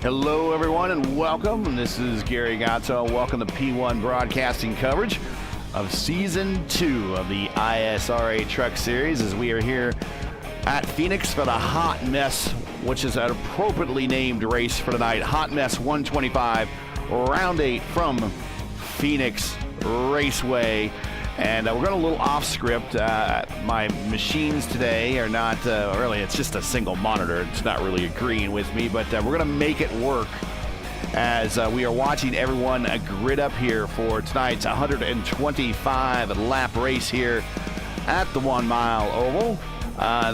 Hello, everyone, and welcome. This is Gary Gatto. Welcome to P1 Broadcasting coverage of Season 2 of the ISRA Truck Series as we are here at Phoenix for the Hot Mess, which is an appropriately named race for tonight. Hot Mess 125, Round 8 from Phoenix Raceway. And we're going a little off script. My machines today are not really, it's just a single monitor. It's not really agreeing with me, but we're going to make it work as we are watching everyone grid up here for tonight's 125 lap race here at the 1 Mile Oval.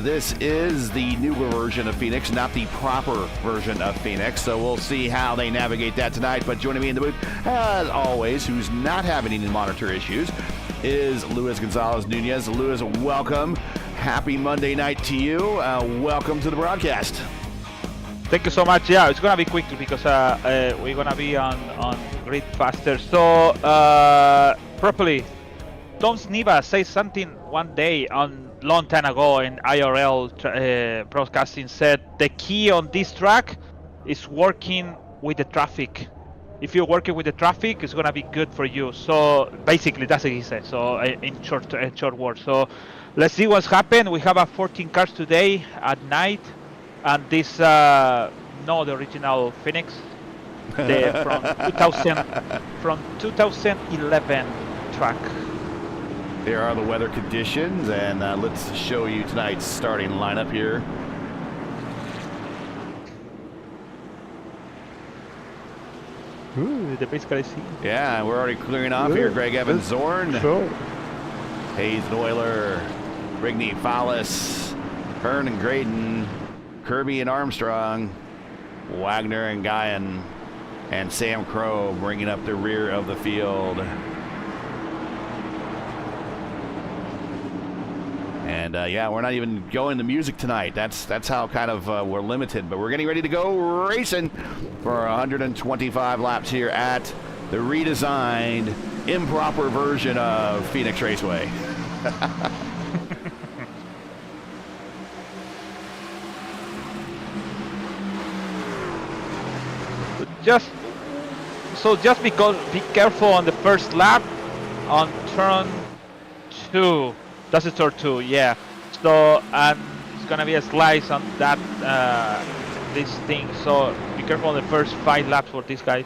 This is the newer version of Phoenix, not the proper version of Phoenix. So we'll see how they navigate that tonight. But joining me in the booth, as always, who's not having any monitor issues, is Luis Gonzalez Nunez. Luis, welcome. Happy Monday night to you. Welcome to the broadcast. Thank you so much. Yeah, it's gonna be quick because we're gonna be on grid faster. So properly, Tom Sniva said something one day on long time ago in IRL broadcasting. Said the key on this track is working with the traffic. If you're working with the traffic, it's gonna be good for you. So basically, that's what he said. So in short words. So let's see what's happened. We have 14 cars today at night, and this the original Phoenix, from 2011 track. There are the weather conditions, and let's show you tonight's starting lineup here. Ooh, the base car is here. Yeah, we're already clearing off here. Greg Evans, Zorn, Sure. Hayes and Euler, Rigney, Fallis, Hearn and Graydon, Kirby and Armstrong, Wagner and Guyan, and Sam Crow bringing up the rear of the field. And yeah, we're not even going to music tonight. That's how kind of we're limited. But we're getting ready to go racing for 125 laps here at the redesigned, improper version of Phoenix Raceway. Just because be careful on the first lap on turn 2. That's a turn 2, yeah. So and it's gonna be a slice on that this thing. So be careful on the first 5 laps for these guys.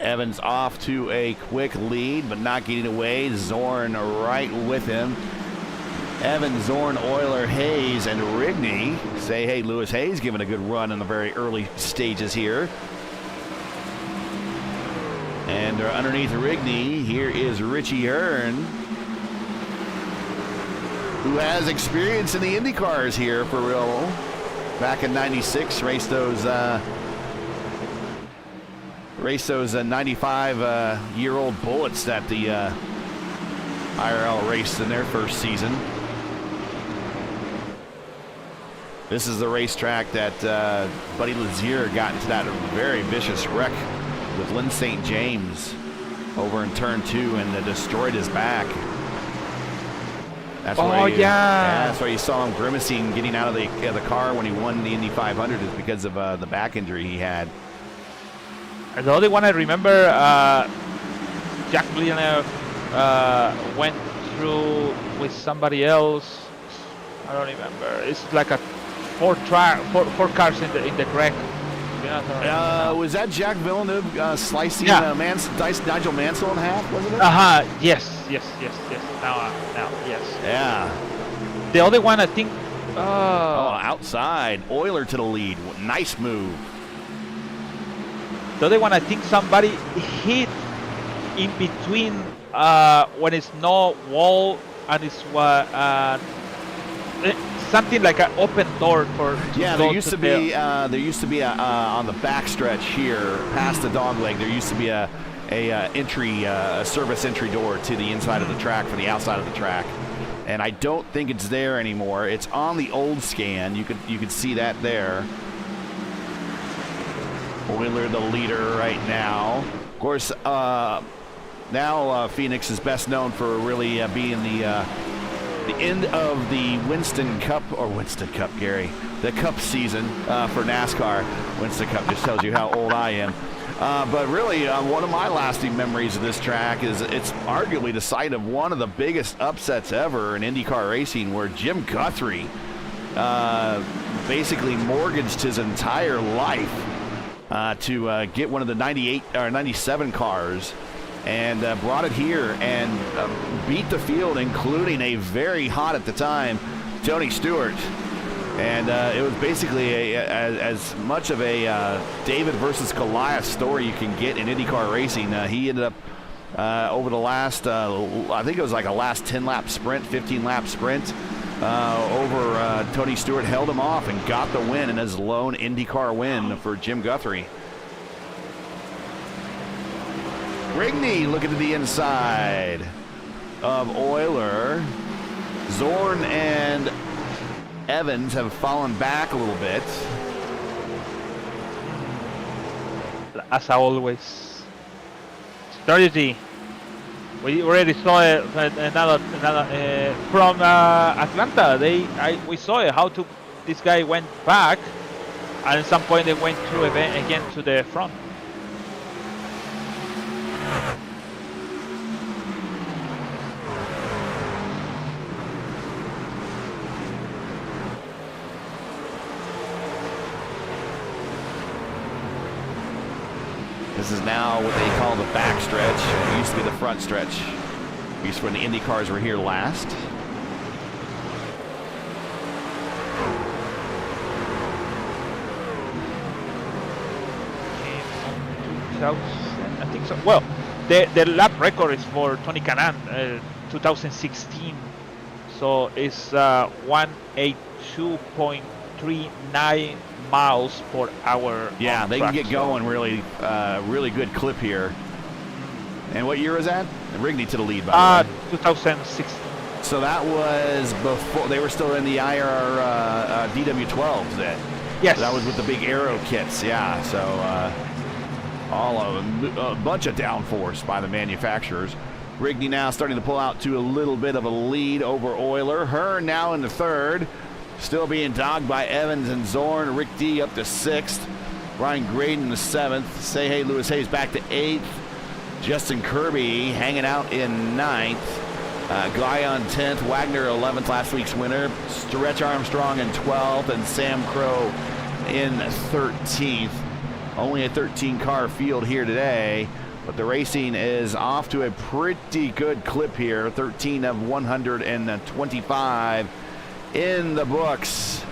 Evans off to a quick lead, but not getting away. Zorn right with him. Evans, Zorn, Euler, Hayes, and Rigney. Say, hey, Lewis Hayes giving a good run in the very early stages here. And underneath Rigney, here is Richie Hearn, who has experience in the Indy cars here for real. Back in '96, raced those 95-year-old Bullets that the IRL raced in their first season. This is the racetrack that Buddy Lazier got into that very vicious wreck with Lynn St. James over in turn 2 and destroyed his back. That's that's why you saw him grimacing getting out of the car when he won the Indy 500 is because of the back injury he had. The only one I remember, Jack Villeneuve went through with somebody else. I don't remember. It's like a four cars in the wreck. Was that Jack Villeneuve slicing Nigel Mansell in half? Wasn't it? Yes. Now, yes. Yeah. The other one, I think. Outside. Euler to the lead. Nice move. The other one, I think somebody hit in between when it's no wall and it's something like an open door for. Yeah, there used to be on the back stretch here past the dog leg. There used to be a service entry door to the inside of the track for the outside of the track. and I don't think it's there anymore. It's on the old scan. You could see that there. Euler the leader right now. Of course, now Phoenix is best known for really being the end of the Winston Cup, Gary, the Cup season for NASCAR. Winston Cup just tells you how old I am. But really, one of my lasting memories of this track is it's arguably the site of one of the biggest upsets ever in IndyCar racing, where Jim Guthrie basically mortgaged his entire life to get one of the 98 or 97 cars and brought it here and beat the field, including a very hot at the time Tony Stewart. And it was basically as much of a David versus Goliath story you can get in IndyCar racing. He ended up over the last, I think it was like a last 10-lap sprint, 15-lap sprint, over Tony Stewart, held him off and got the win in his lone IndyCar win for Jim Guthrie. Rigney looking to the inside of Euler. Zorn and Evans have fallen back a little bit. As always, strategy. We already saw it. Another from Atlanta. We saw it, how this guy went back, and at some point they went through again to the front. This is now what they call the back stretch. It used to be the front stretch. Used to when the Indy cars were here last. I think so. Well, the lap record is for Tony Kanaan, 2016. So it's 182.39 miles per hour. Yeah, they can get going really, really good clip here. And what year was that? Rigney to the lead, by the way. 2016. So that was before they were still in the IR DW12s then. Yes. So that was with the big aero kits. Yeah. So all of them, a bunch of downforce by the manufacturers. Rigney now starting to pull out to a little bit of a lead over Euler. Hearn now in the third. Still being dogged by Evans and Zorn. Rick D up to 6th. Ryan Graydon the 7th. Say Hey Lewis Hayes back to 8th. Justin Kirby hanging out in 9th. Guy on 10th. Wagner 11th, last week's winner. Stretch Armstrong in 12th. And Sam Crow in 13th. Only a 13-car field here today. But the racing is off to a pretty good clip here. 13 of 125. In the books.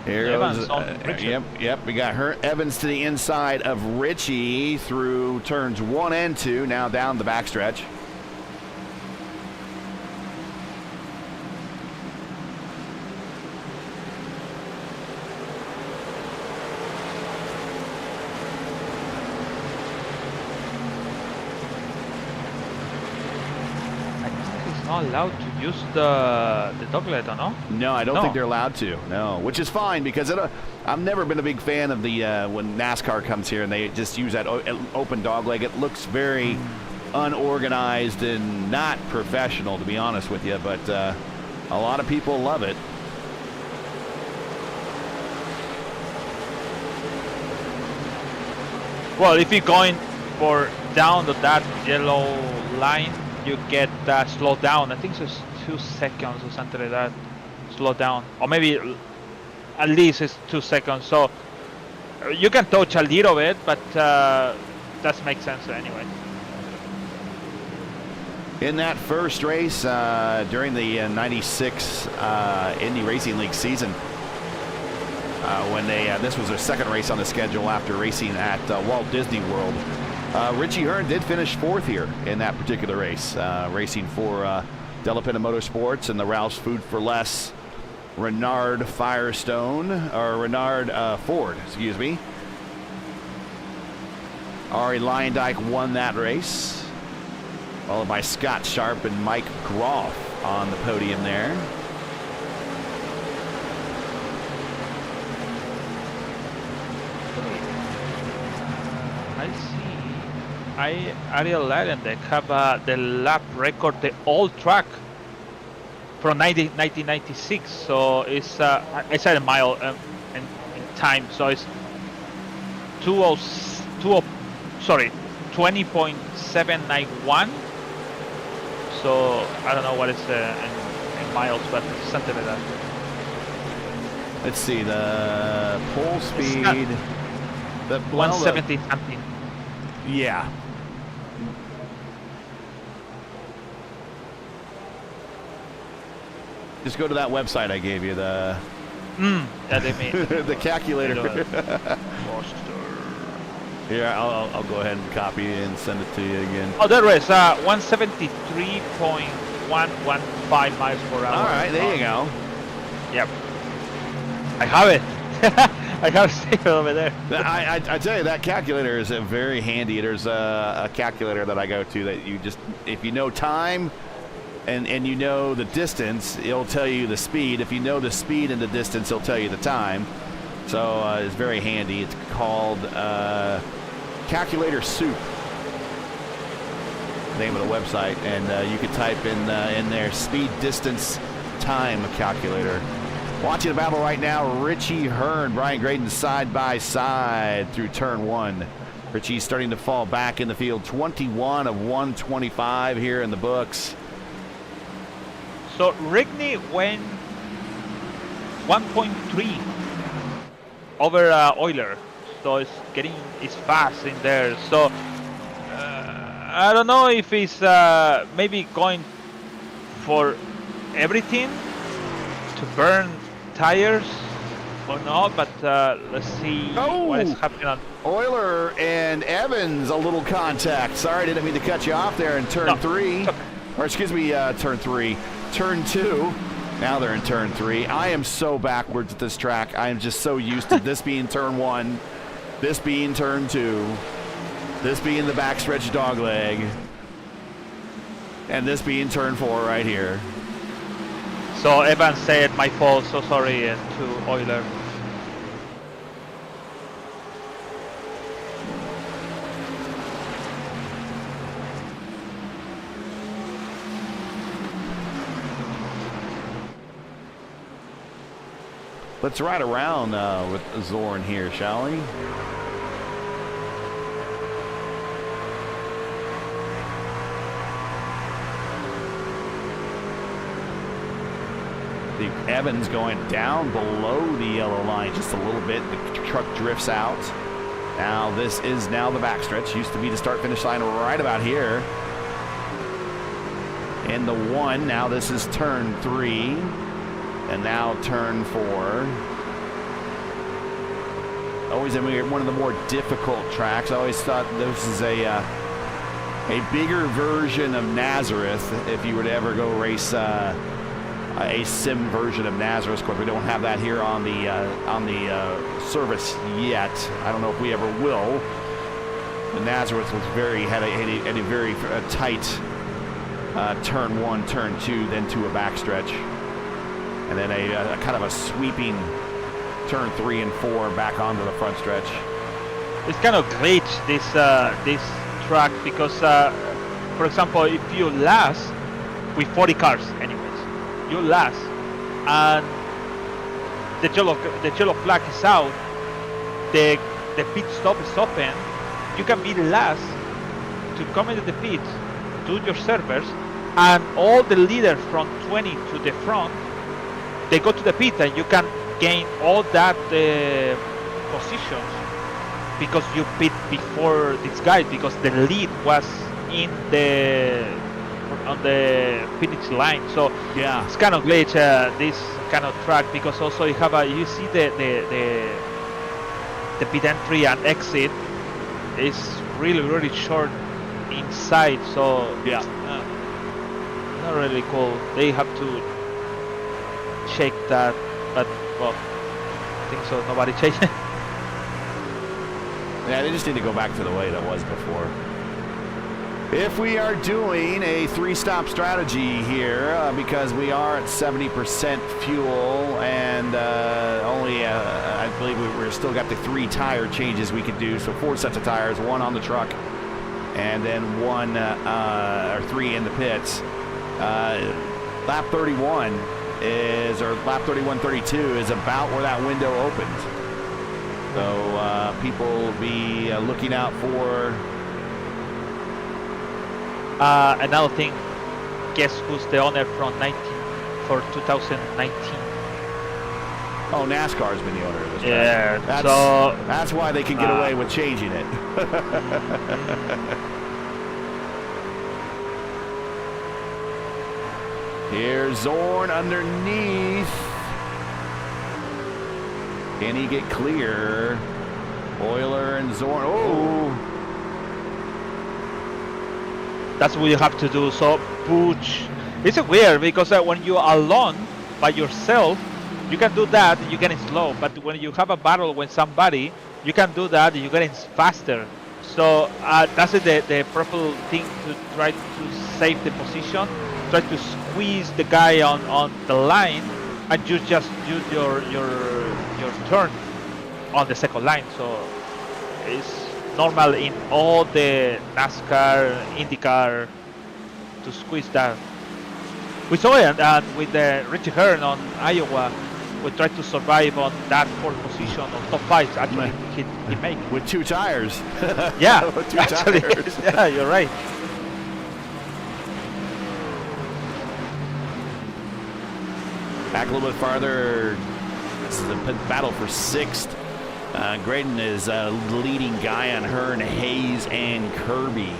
Here goes, yep, we got her. Evans to the inside of Richie through turns 1 and 2, now down the backstretch. Not allowed to use the dogleg, or no? No, I don't think they're allowed to. No, which is fine because I've never been a big fan of the when NASCAR comes here and they just use that open dogleg. It looks very unorganized and not professional, to be honest with you. But a lot of people love it. Well, if you're going for down to that yellow line, you get slowed down. I think it's 2 seconds or something like that. Slow down, or maybe at least it's 2 seconds. So you can touch a little bit, but that makes sense anyway. In that first race during the 96 Indy Racing League season, when this was their second race on the schedule after racing at Walt Disney World. Richie Hearn did finish 4th here in that particular race, racing for Della Penna Motorsports and the Ralph's Food for Less Renard Firestone, or Renard Ford, excuse me. Ari Leyendijk won that race, followed by Scott Sharp and Mike Groff on the podium there. I see. Ariel Leyendijk have the lap record, the old track from 1996. So it's I said a mile in time. So it's 20.791. So I don't know what it's in miles, but something like that. Let's see, the pole speed. The 170 something. Yeah. Just go to that website I gave you, the Yeah, they made the calculator. Here, I'll go ahead and copy and send it to you again. Oh, there is 173.115 miles per hour. All right, there you go. Yep. I have it. I have it saved over there. I tell you, that calculator is very handy. There's a calculator that I go to that you just, if you know time and you know the distance, it'll tell you the speed. If you know the speed and the distance, it'll tell you the time. So it's very handy. It's called Calculator Soup, the name of the website, and you can type in there speed, distance, time calculator. Watching the battle right now, Richie Hearn, Brian Graydon side by side through turn one. Richie's starting to fall back in the field. 21 of 125 here in the books. So Rigney went 1.3 over Euler, so it's fast in there. So I don't know if he's maybe going for everything to burn tires or not, but let's see what is happening on Euler and Evans, a little contact. Sorry, didn't mean to cut you off there in turn three. Okay. Or excuse me, turn three. Turn two. Now they're in turn three. I am so backwards at this track. I am just so used to this being turn one, this being turn two, this being the backstretch dog leg, and this being turn four right here. So Evans said, my fault, so sorry to Euler. Let's ride around with Zorn here, shall we? The Evans going down below the yellow line just a little bit. The truck drifts out. Now this is now the backstretch. Used to be the start-finish line right about here. And the one, now this is turn three. And now turn four. Always one of the more difficult tracks. I always thought this is a bigger version of Nazareth if you were to ever go race a sim version of Nazareth. Of course, we don't have that here on the service yet. I don't know if we ever will. The Nazareth was had a very tight turn one, turn two, then to a backstretch. And then a kind of a sweeping turn three and four back onto the front stretch. It's kind of glitch this track because, for example, if you last with 40 cars, anyways, you last, and the yellow flag is out, the pit stop is open. You can be last to come into the pit, do your servers, and all the leaders from 20 to the front, they go to the pit and you can gain all that positions because you pit before these guys, because the lead was on the finish line. So yeah, it's kind of glitch this kind of track, because also you have you see the pit entry and exit is really short inside. So yeah, not really cool. They have to check that, but well, I think so. Nobody checked. Yeah, they just need to go back to the way that was before. If we are doing a 3-stop strategy here, because we are at 70% fuel and only, I believe we're still got the 3 tire changes we could do. So 4 sets of tires, 1 on the truck, and then 1 or 3 in the pits. Lap 31 is, or lap 31-32 is about where that window opens. So people will be looking out for. Another thing, guess who's the owner from 2019? Oh, NASCAR's been the owner of this. Yeah, that's why they can get away with changing it. Here's Zorn underneath. Can he get clear? Euler and Zorn. Oh! That's what you have to do. So push. It's weird because when you are alone by yourself, you can do that. You're getting slow. But when you have a battle with somebody, you can do that. You're getting faster. So that's the proper thing to try to save the position. Try to squeeze the guy on the line, and you just do your turn on the second line. So it's normal in all the NASCAR, IndyCar to squeeze that. We saw it with Richie Hearn on Iowa. We tried to survive on that 4th position on top 5. Actually, he made with 2 tires. Yeah, with 2 actually, tires. Yeah, you're right. Back a little bit farther. This is a battle for 6th. Graydon is leading guy on Hearn, Hayes, and Kirby.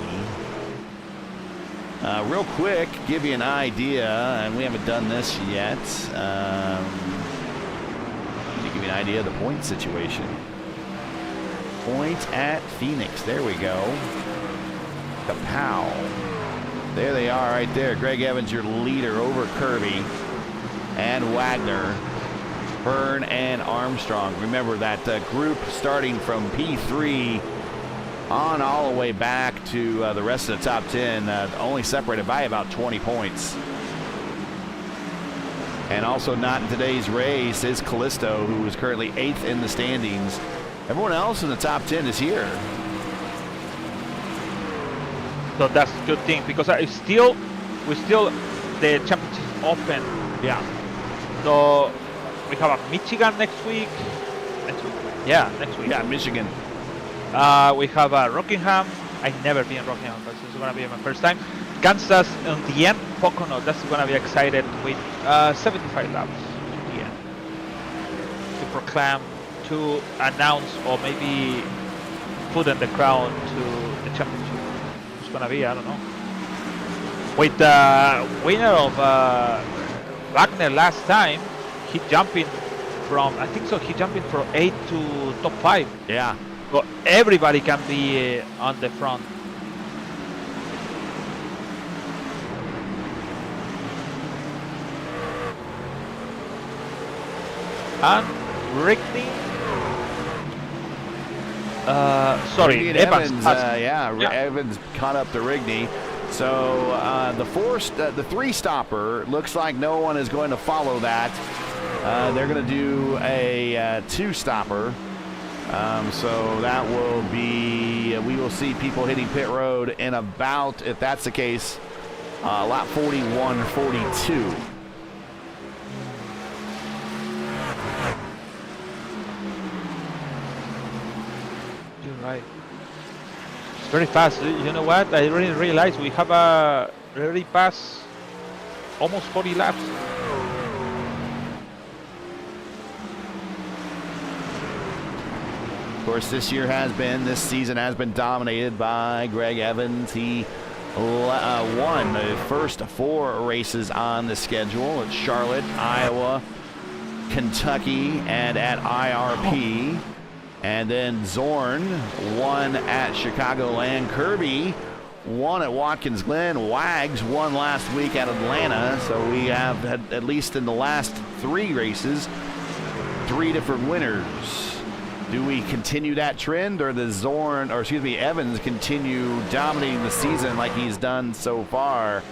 Real quick, give you an idea, and we haven't done this yet. To give you an idea of the point situation. Point at Phoenix. There we go. Kapow. There they are right there. Greg Evans, your leader over Kirby and Wagner, Hearn, and Armstrong. Remember that group starting from P3 on all the way back to the rest of the top 10, only separated by about 20 points. And also not in today's race is Callisto, who is currently 8th in the standings. Everyone else in the top 10 is here. So that's a good thing because we still the championship open. Yeah. So we have a Michigan next week. Yeah, next week. Yeah, Michigan. We have Rockingham. I've never been in Rockingham, but this is going to be my first time. Kansas in the end. Pocono. That's going to be excited with 75 laps in the end to proclaim, to announce, or maybe put in the crown to the championship. It's going to be, I don't know. With the winner of Wagner last time, he jumping from, I think so, he jumping from 8 to top 5. Yeah. So everybody can be on the front. And Rickney. Sorry, Evans. Evans caught up to Rigney. So the 3-stopper looks like no one is going to follow that. They're going to do a 2-stopper. So that will be, we will see people hitting pit road in about, if that's the case, lap 41, 42. You're right. It's very fast. You know what? I really realized we have already passed almost 40 laps. Of course, this season has been dominated by Greg Evans. He won the first 4 races on the schedule at Charlotte, Iowa, Kentucky, and at IRP. And then Zorn won at Chicagoland. Kirby won at Watkins Glen. Wags won last week at Atlanta. So we have had, at least in the last 3 races, 3 different winners. Do we continue that trend, or does Evans continue dominating the season like he's done so far?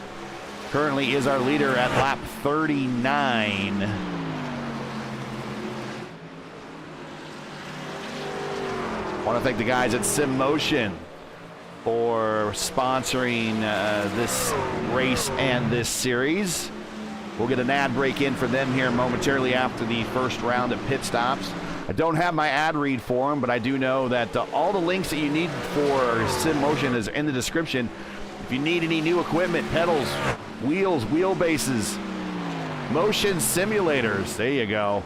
Currently is our leader at lap 39. I want to thank the guys at Sim Motion for sponsoring this race and this series. We'll get an ad break in for them here momentarily after the first round of pit stops. I don't have my ad read for them, but I do know that all the links that you need for Sim Motion is in the description. If you need any new equipment, pedals, wheels, wheelbases, motion simulators, there you go.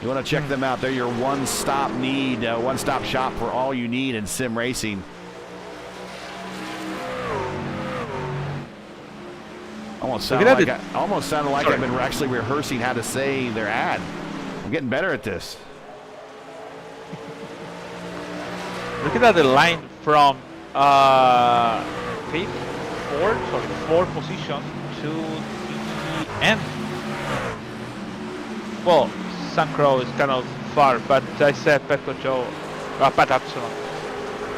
You want to check them out. They're your one-stop shop for all you need in sim racing. Almost sounded like I've been actually rehearsing how to say their ad. I'm getting better at this. Look at the line from fourth position to the end. Well, Sun Crow is kind of far, but I said Pat Absalom.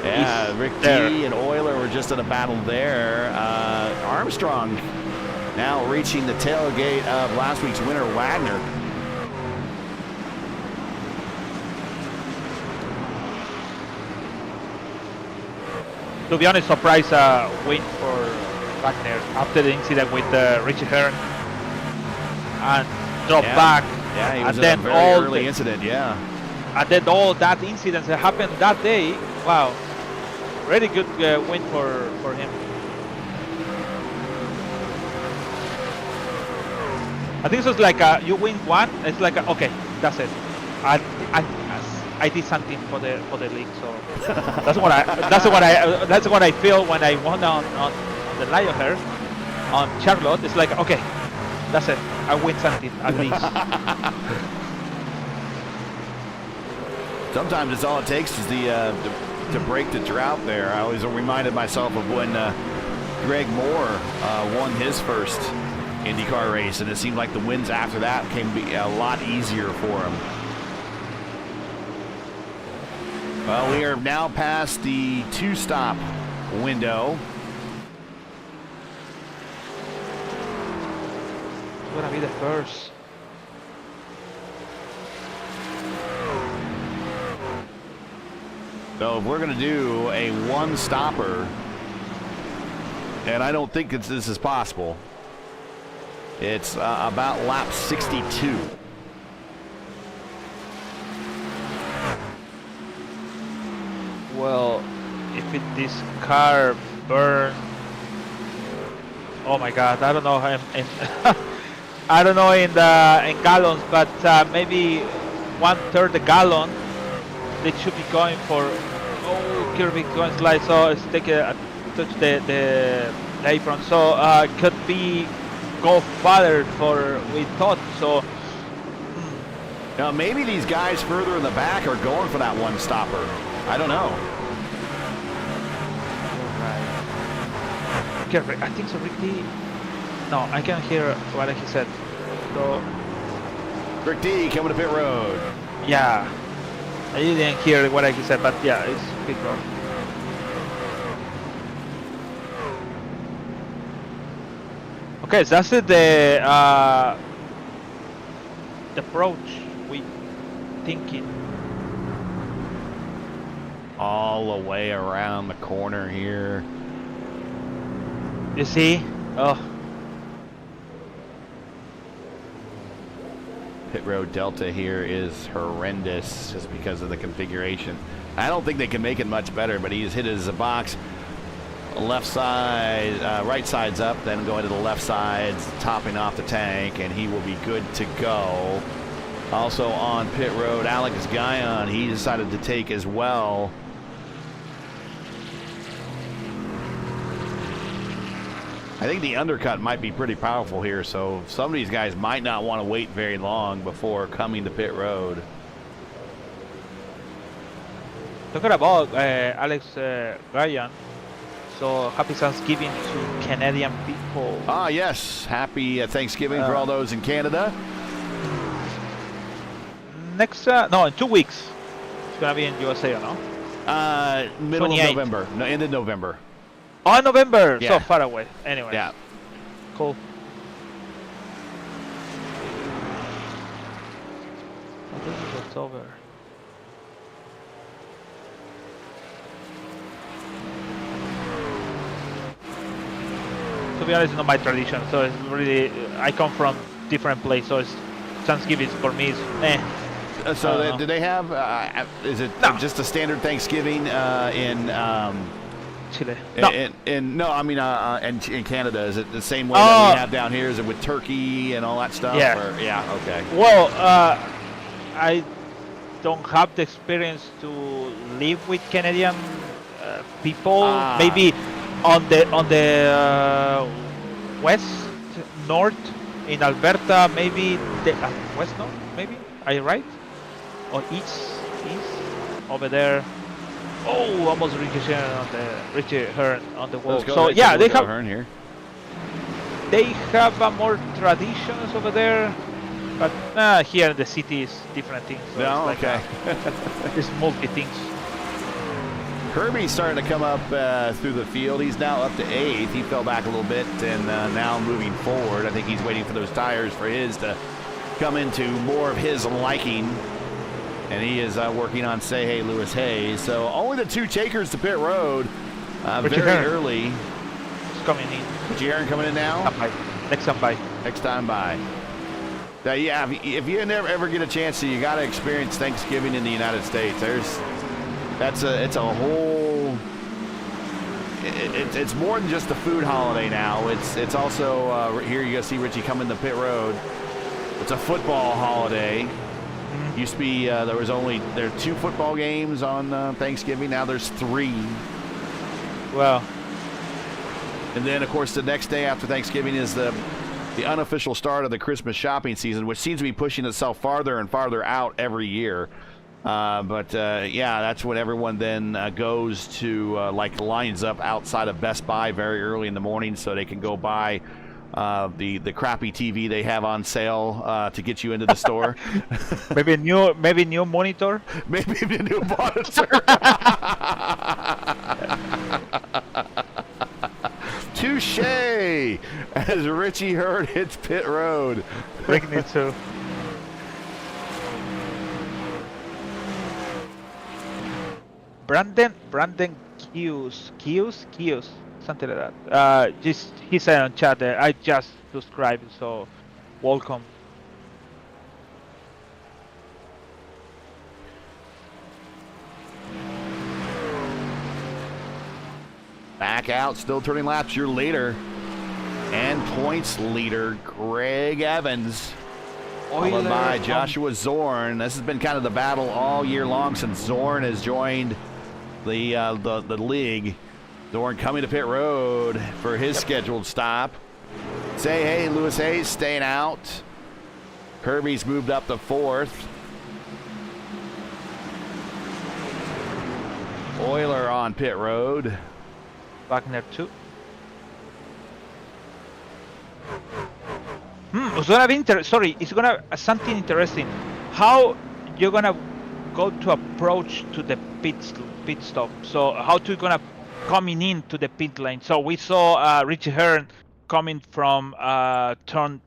Yeah, Rick D and Euler were just in a battle there. Armstrong now reaching the tailgate of last week's winner, Wagner. To be honest, surprise win for Wagner after the incident with Richie Hearn and drop back. Yeah, he was and then a very early incident, yeah. And then all that incidents that happened that day, wow, really good win for him. I think it's like you win one, it's like okay, that's it. I did something for the league, so that's what I feel when I won on the Lionheart on Charlotte. It's like okay, that's it. I win something at least. Sometimes it's all it takes is to break the drought there. I always reminded myself of when Greg Moore won his first IndyCar race, and it seemed like the wins after that came be a lot easier for him. Well, we are now past the 2-stop window. It's gonna be the first. So if we're gonna do a 1-stopper, and I don't think this is possible, it's about lap 62. Well, if this car burn, oh my God, I don't know I don't know in gallons, but maybe 1/3 a gallon. They should be going for Kirby going slide, so it's take touch the apron, so could be go farther for we thought so. Now maybe these guys further in the back are going for that 1-stopper. I don't know. Right. I think so, Rick D. No, I can't hear what he said. So Rick D coming to pit road. Yeah, I didn't hear what he said, but yeah, it's pit road. Okay, so that's the approach we thinking. All the way around the corner here. You see? Oh. Pit road delta here is horrendous just because of the configuration. I don't think they can make it much better, but he's hit his box. Left side, right side's up, then going to the left side, topping off the tank, and he will be good to go. Also on pit road, Alex Guyon, he decided to take as well. I think the undercut might be pretty powerful here, so some of these guys might not want to wait very long before coming to pit road. Talking about Alex Guyon, So happy Thanksgiving to Canadian people. Ah, yes. Happy Thanksgiving for all those in Canada. Next, no, in 2 weeks. It's gonna be in USA, or no? Middle 28th. of November. No, end of November. Oh, November. Yeah. So far away. Anyway. Yeah. Cool. I think it's over. To be honest, it's not my tradition. So it's really, I come from different place. So it's Thanksgiving for me is So do they have? Is it just a standard Thanksgiving in? Chile. No, I mean in Canada, is it the same way that we have down here? Is it with turkey and all that stuff? Yeah. Or, yeah. Okay. Well, I don't have the experience to live with Canadian people. Maybe on the west, north in Alberta, maybe the west, north, maybe. Are you right? Or east over there. Oh, almost Richie Hearn on the wall. So yeah, they have Hearn here. They have more traditions over there, but here in the city is different things. So No, it's okay. It's multi things. Kirby's starting to come up through the field. He's now up to 8th. He fell back a little bit, and now moving forward. I think he's waiting for those tires for his to come into more of his liking. And he is working on Say Hey Lewis Hayes. So only the 2 takers to pit road very early. It's coming in. Richie Hearn coming in now? Next time by. Next time by. Now, yeah, if you never ever get a chance to, you got to experience Thanksgiving in the United States. It's a whole. It's more than just a food holiday now. It's also here you go see Richie coming to pit road. It's a football holiday. Used to be there are 2 football games on Thanksgiving. Now there's 3. Well. And then of course the next day after Thanksgiving is the unofficial start of the Christmas shopping season, which seems to be pushing itself farther and farther out every year. But yeah, that's when everyone then goes to lines up outside of Best Buy very early in the morning so they can go buy the crappy TV they have on sale to get you into the store. maybe a new monitor. Maybe a new monitor. Touche! As Richie Hearn hits pit road. Bring me to. Brandon Hughes, something like that. He said on chat that I just subscribed, so welcome. Back out, still turning laps. Your leader and points leader, Greg Evans. Followed by Joshua Zorn. This has been kind of the battle all year long since Zorn has joined the league. Zorn coming to pit road for his scheduled stop. Say Hey Lewis Hayes staying out. Kirby's moved up to 4th. Euler on pit road. Wagner 2. It's gonna be it's gonna something interesting. How you're gonna go to approach to the pit stop? So how to gonna coming into the pit lane? So we saw Richie Hearn coming from turn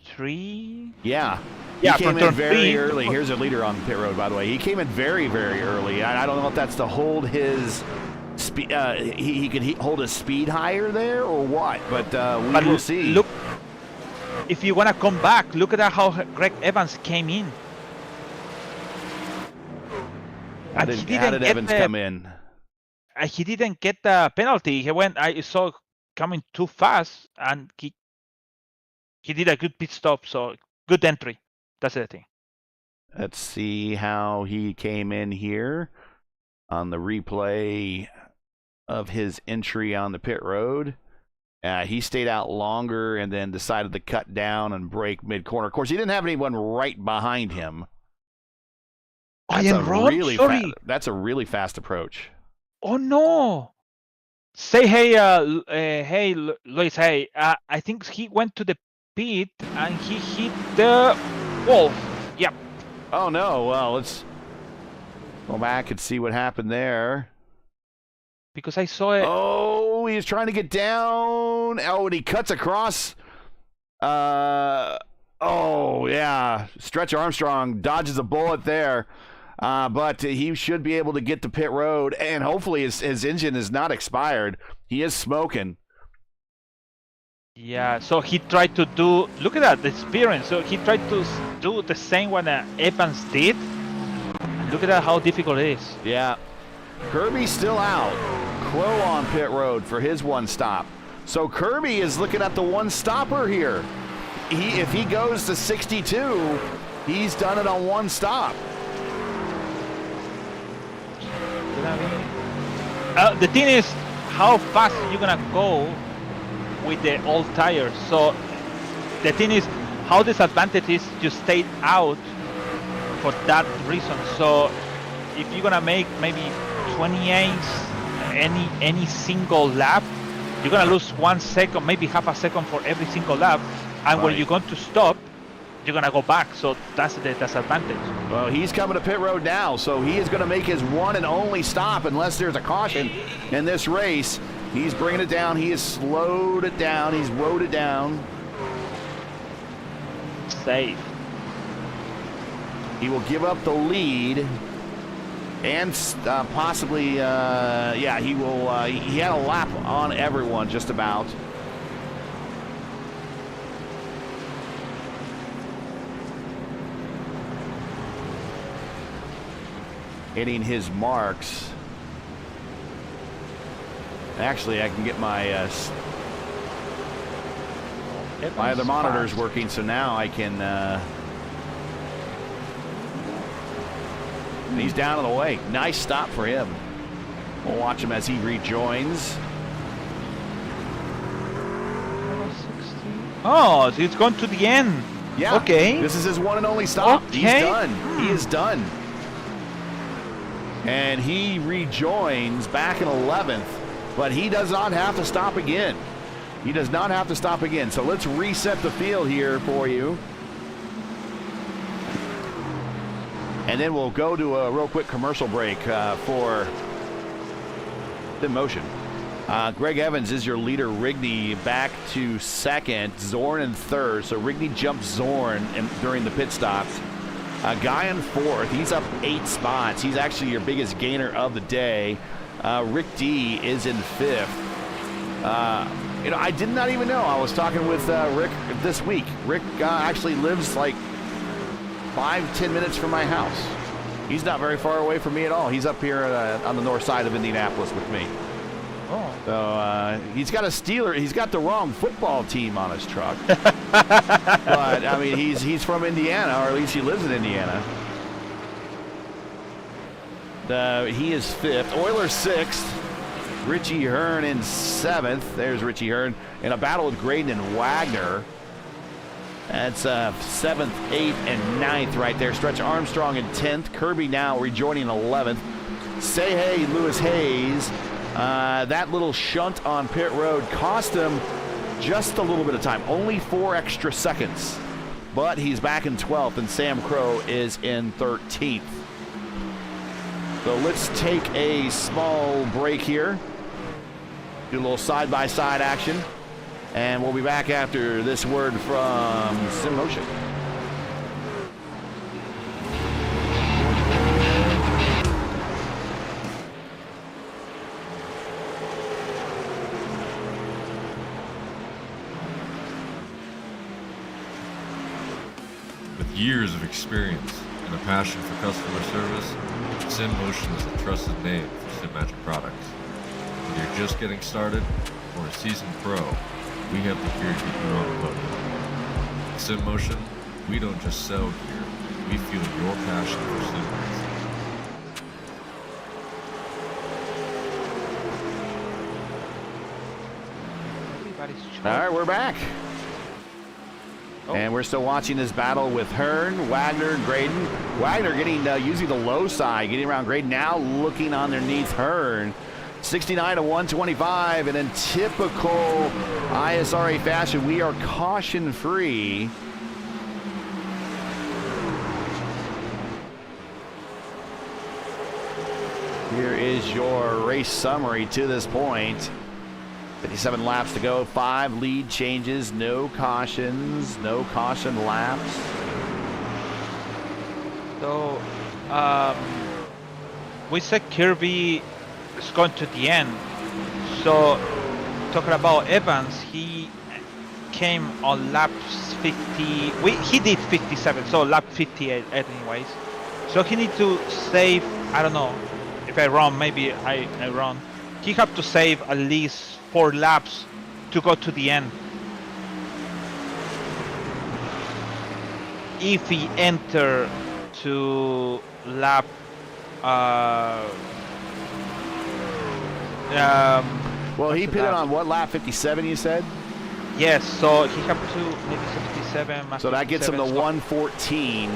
3. Yeah. He came in very early. Here's a leader on pit road, by the way. He came in very, very early. I don't know if that's to hold his speed. He could hold his speed higher there or what, but we will see. Look, if you want to come back, look at how Greg Evans came in. How did Evans come in? He didn't get the penalty. I saw coming too fast, and he did a good pit stop. So good entry. That's the thing. Let's see how he came in here on the replay of his entry on the pit road. He stayed out longer and then decided to cut down and brake mid-corner. Of course, he didn't have anyone right behind him. That's a really fast approach. Oh no! Say hey, hey, Luis. Hey, I think he went to the pit and he hit the wolf. Yep. Oh no. Well, let's go back and see what happened there. Because I saw it. Oh, he's trying to get down. Oh, and he cuts across. Oh yeah. Stretch Armstrong dodges a bullet there. But he should be able to get to pit road, and hopefully his engine is not expired. He is smoking. Yeah, so he tried to do, look at that, the experience. So he tried to do the same one that Evans did. Look at that, how difficult it is. Yeah. Kirby's still out. Crow on pit road for his one stop. So Kirby is looking at the one stopper here. If he goes to 62, he's done it on one stop. The thing is, how fast you're gonna go with the old tires. So the thing is, how disadvantage is you stay out for that reason. So if you're gonna make maybe 28 any single lap, you're gonna lose 1 second, maybe half a second for every single lap. And Right. when you're going to stop, you're gonna go back. So that's the disadvantage. Well, he's coming to pit road now, so he is going to make his one and only stop unless there's a caution in this race. He's bringing it down. He has slowed it down. He's rode it down. Safe. He will give up the lead and possibly, yeah, he will. He had a lap on everyone just about. Hitting his marks. Actually, I can get my other monitor's working, so now I can. He's down on the way. Nice stop for him. We'll watch him as he rejoins. Oh, so it's gone to the end. Yeah. Okay. This is his one and only stop. Okay. He's done. He is done. And he rejoins back in 11th, but he does not have to stop again. He does not have to stop again. So let's reset the field here for you. And then we'll go to a real quick commercial break for the motion. Greg Evans is your leader. Rigney back to second. Zorn in third. So Rigney jumps Zorn during the pit stops. Guy in fourth. He's up 8 spots. He's actually your biggest gainer of the day. Rick D is in fifth. You know, I did not even know. I was talking with Rick this week. Rick actually lives like 5-10 minutes from my house. He's not very far away from me at all. He's up here on the north side of Indianapolis with me. Oh. So he's got a Steeler. He's got the wrong football team on his truck. But I mean, he's from Indiana, or at least he lives in Indiana. He is fifth. Oilers sixth. Richie Hearn in seventh. There's Richie Hearn in a battle with Graydon and Wagner. That's 7th, 8th, and 9th right there. Stretch Armstrong in 10th. Kirby now rejoining 11th. Say hey, Lewis Hayes. That little shunt on pit road cost him just a little bit of time. Only 4 extra seconds. But he's back in 12th, and Sam Crow is in 13th. So let's take a small break here. Do a little side-by-side action. And we'll be back after this word from SimMotion. With years of experience and a passion for customer service, SimMotion is a trusted name for sim magic products. Whether you're just getting started or a seasoned pro, we have the gear to keep you on the boat. At SimMotion, we don't just sell gear, we feel your passion for sim racing. All right, we're back. Oh. And we're still watching this battle with Hearn, Wagner, and Graydon. Wagner getting using the low side, getting around Graydon, now looking underneath Hearn. 69 to 125, and in typical ISRA fashion, we are caution-free. Here is your race summary to this point. 57 laps to go, 5 lead changes, no cautions, no caution laps. So, we said Kirby is going to the end. So, talking about Evans, he came on lap 50. He did 57, so lap 58 anyways. So he need to save, I don't know, if I wrong, maybe I wrong. He have to save at least 4 laps to go to the end. If he enter to lap Well, he pitted on what, lap 57, you said? yes, so he have to maybe 77. So that gets him to 114.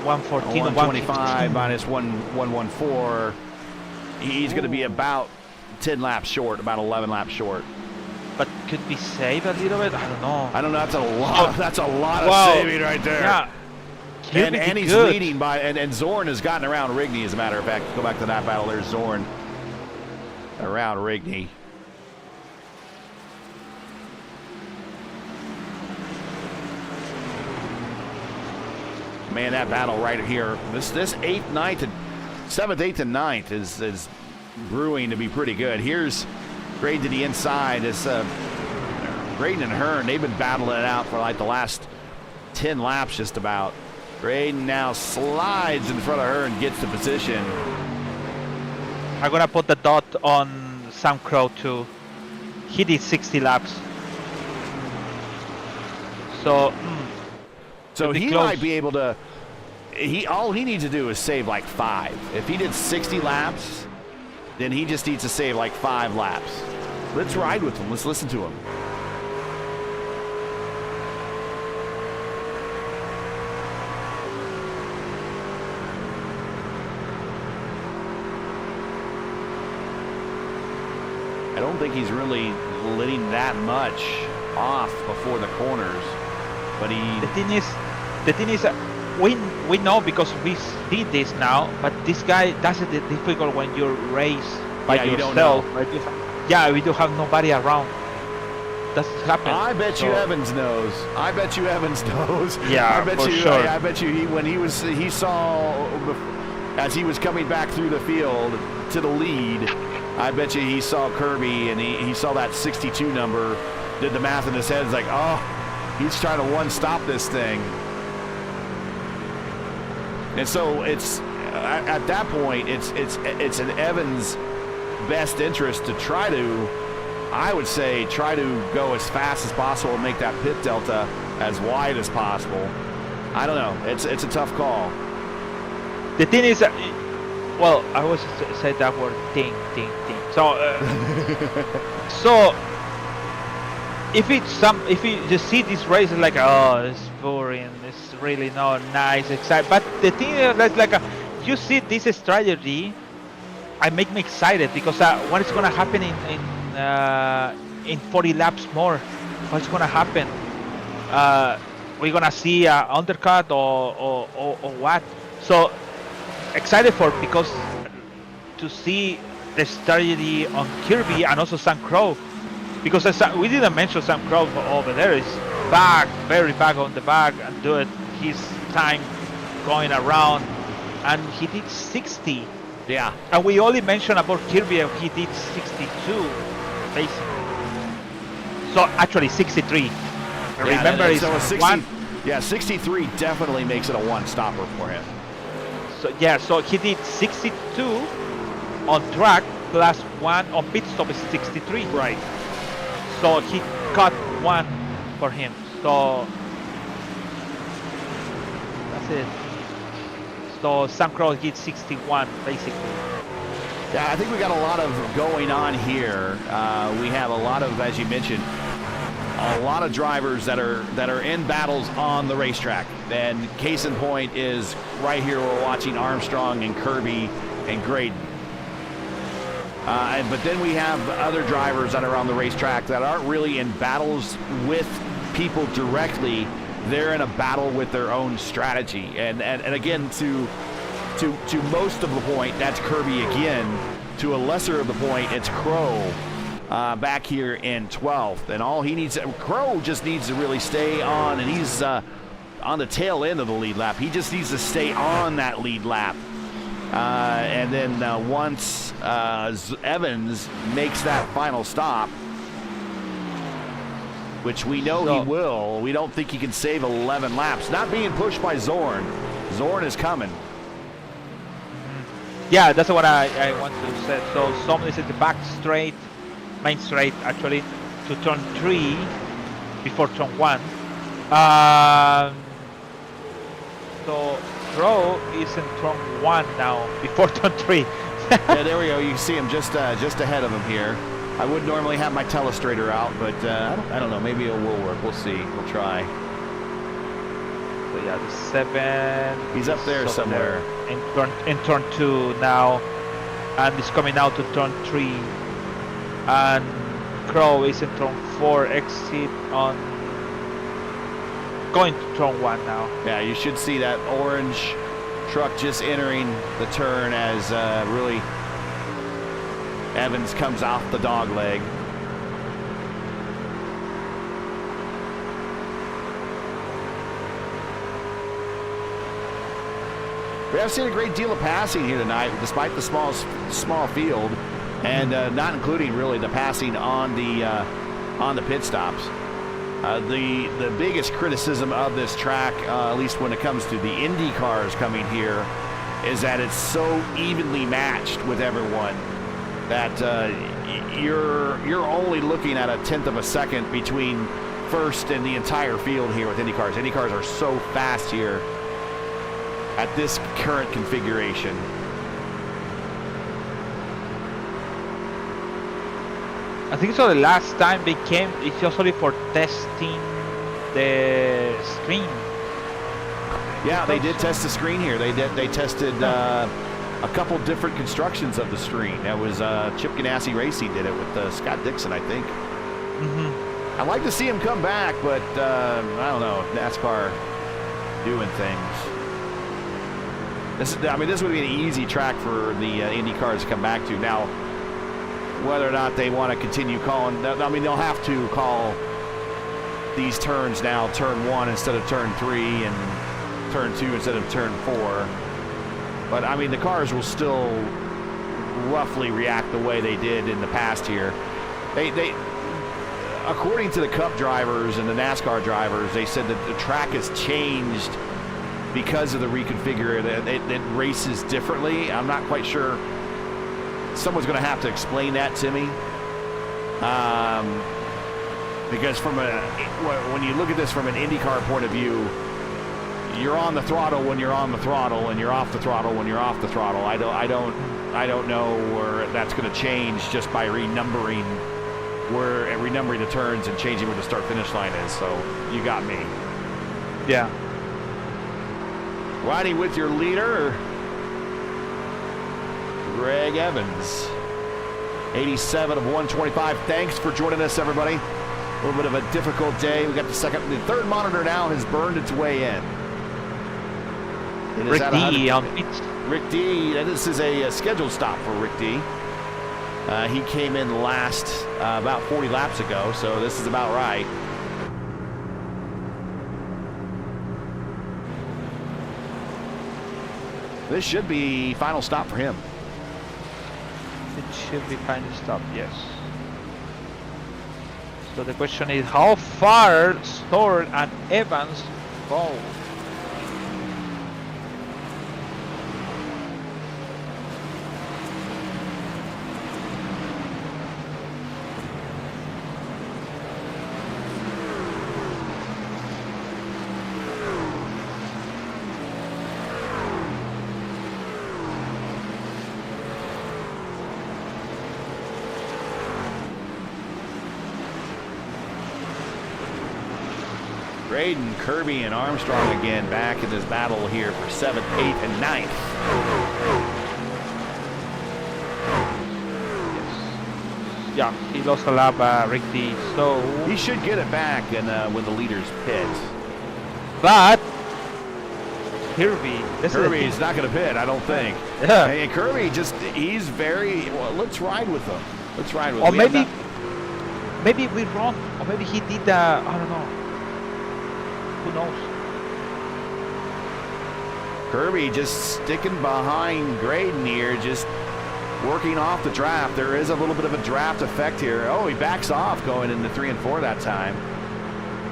114, 114 or 125 minus 114. He's going to be about 10 laps short, about 11 laps short. But could be saved a little bit. I don't know. I don't know. That's a lot. That's a lot of Wow. saving right there. Yeah. And he's good. leading by, and Zorn has gotten around Rigney, as a matter of fact. Go back to that battle. There's Zorn around Rigney. Man, that battle right here. This 8th, 9th, and 7th, 8th, and 9th is brewing to be pretty good. Here's Graydon to the inside. It's Graydon and Hearn. They've been battling it out for like the last 10 laps, just about. Graydon now slides in front of her and gets the position. I'm gonna put the dot on Sam Crow too. He did 60 laps. So he close. might be able to. All he needs to do is save like 5. If he did 60 laps, then he just needs to save like 5 laps. Let's ride with him. Let's listen to him. I don't think he's really letting that much off before the corners, but the thing is, we know because we did this now. But this guy does it difficult when you race by Yeah, you yourself. don't know. Right? Yeah, we do have nobody around. That's happened. I bet you Evans knows. I bet you Evans knows. Yeah, I bet for you. sure. I bet you he saw as he was coming back through the field to the lead. I bet you he saw Kirby and he saw that 62 number. Did the math in his head. It's like, oh, he's trying to one-stop this thing. And so it's at that point, it's in Evans' best interest to try to, I would say, try to go as fast as possible and make that pit delta as wide as possible. I don't know. It's a tough call. The thing is, well, I always say that word, ding, ding, ding. So, so if you just see this race, it's like, oh, it's boring. It's really not nice, exciting. But the thing is, like, you see this strategy, I make me excited because what is gonna happen in 40 laps more? What's gonna happen? We're gonna see undercut or what? So excited for because to see the strategy on Kirby and also Sam Crow, because we didn't mention Sam Crow over there. Is back, very back on the back and do it his time going around, and he did 60. Yeah. And we only mentioned about Kirby and he did 62 basically. So actually 63. Yeah, Remember it's so 60, one. Yeah, 63 definitely makes it a one-stopper for him. So yeah, so he did 62 on track plus 1 on pit stop is 63. Right. So he cut 1 for him. So that's it. So Sam Crow did 61 basically. Yeah, I think we got a lot of going on here. We have a lot of, as you mentioned, a lot of drivers that are in battles on the racetrack. And case in point is right here we're watching Armstrong and Kirby and Graydon. But then we have other drivers that are on the racetrack that aren't really in battles with people directly. They're in a battle with their own strategy. And again, to most of the point, that's Kirby again. To a lesser of the point, it's Crow back here in 12th. And all he needs, Crow just needs to really stay on, and he's on the tail end of the lead lap. He just needs to stay on that lead lap. And then once Evans makes that final stop, which we know he will, we don't think he can save 11 laps. Not being pushed by Zorn. Zorn is coming. Yeah, that's what I want to say. So someone is at the back straight, main straight actually, to turn 3 before turn 1. So Crow is in turn 1 now before turn 3. Yeah, there we go. You can see him just ahead of him here. I would normally have my telestrator out, but I don't know. Maybe it will work. We'll see. We'll try. So yeah, the 7. He's up there somewhere. In turn 2 now, and he's coming out to turn 3. And Crow is in turn 4. Exit on going to turn 1 now. Yeah, you should see that orange truck just entering the turn as really Evans comes off the dog leg. We have seen a great deal of passing here tonight, despite the small field, and not including really the passing on the pit stops. The biggest criticism of this track, at least when it comes to the Indy cars coming here, is that it's so evenly matched with everyone that you're only looking at 1/10 of a second between first and the entire field here with Indy cars. Indy cars are so fast here at this current configuration. I think so. The last time they came, it's usually for testing the screen. Yeah, they did test the screen here. They tested a couple different constructions of the screen. That was Chip Ganassi Racing did it with Scott Dixon, I think. I'd like to see him come back, but I don't know. NASCAR doing things. This would be an easy track for the Indy cars to come back to. Now, whether or not they want to continue calling, they'll have to call these turns now turn 1 instead of turn 3 and turn 2 instead of turn 4. But the cars will still roughly react the way they did in the past here. They according to the Cup drivers and the NASCAR drivers, they said that the track has changed because of the reconfigure. It races differently. I'm not quite sure. Someone's going to have to explain that to me, because when you look at this from an IndyCar point of view, you're on the throttle when you're on the throttle, and you're off the throttle when you're off the throttle. I don't know where that's going to change just by renumbering the turns and changing where the start-finish line is. So you got me. Yeah. Riding with your leader, Greg Evans, 87 of 125. Thanks for joining us, everybody. A little bit of a difficult day. We got the third monitor now has burned its way in. Rick D on pit. Rick D. This is a scheduled stop for Rick D. He came in last about 40 laps ago, so this is about right. This should be final stop for him. It should be final stop, yes. So the question is, how far Storer and Evans go? Braden, Kirby, and Armstrong again back in this battle here for 7th, 8th, and 9th. Yes. yeah, he lost a lap, Ricky. So, He should get it back and when the leaders pit. but Kirby, Kirby's not going to pit, I don't think. Yeah. And Kirby he's very, well, let's ride with him. Let's ride with Or him. maybe we're wrong, or maybe he did. I don't know. Who knows? Kirby just sticking behind Graydon here, just working off the draft. There is a little bit of a draft effect here. Oh, he backs off going into 3 and 4 that time.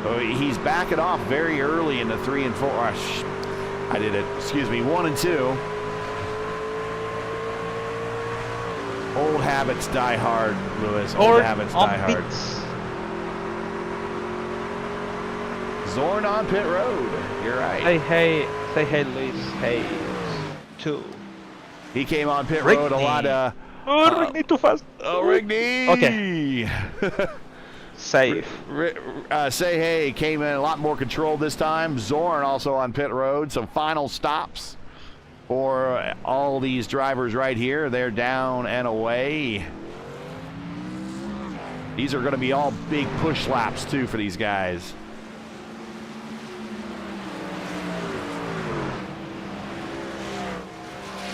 Oh, he's backing off very early in the 3 and 4. I did it. Excuse me, 1 and 2. Old habits die hard, Lewis. Old habits die hard. Zorn on pit road. You're right. Say hey, Luis. Hey, 2. He came on pit road a lot. Rigney too fast. Oh, Rigney. Okay. Safe. Say hey came in a lot more controlled this time. Zorn also on pit road. Some final stops for all these drivers right here. They're down and away. These are going to be all big push laps too for these guys.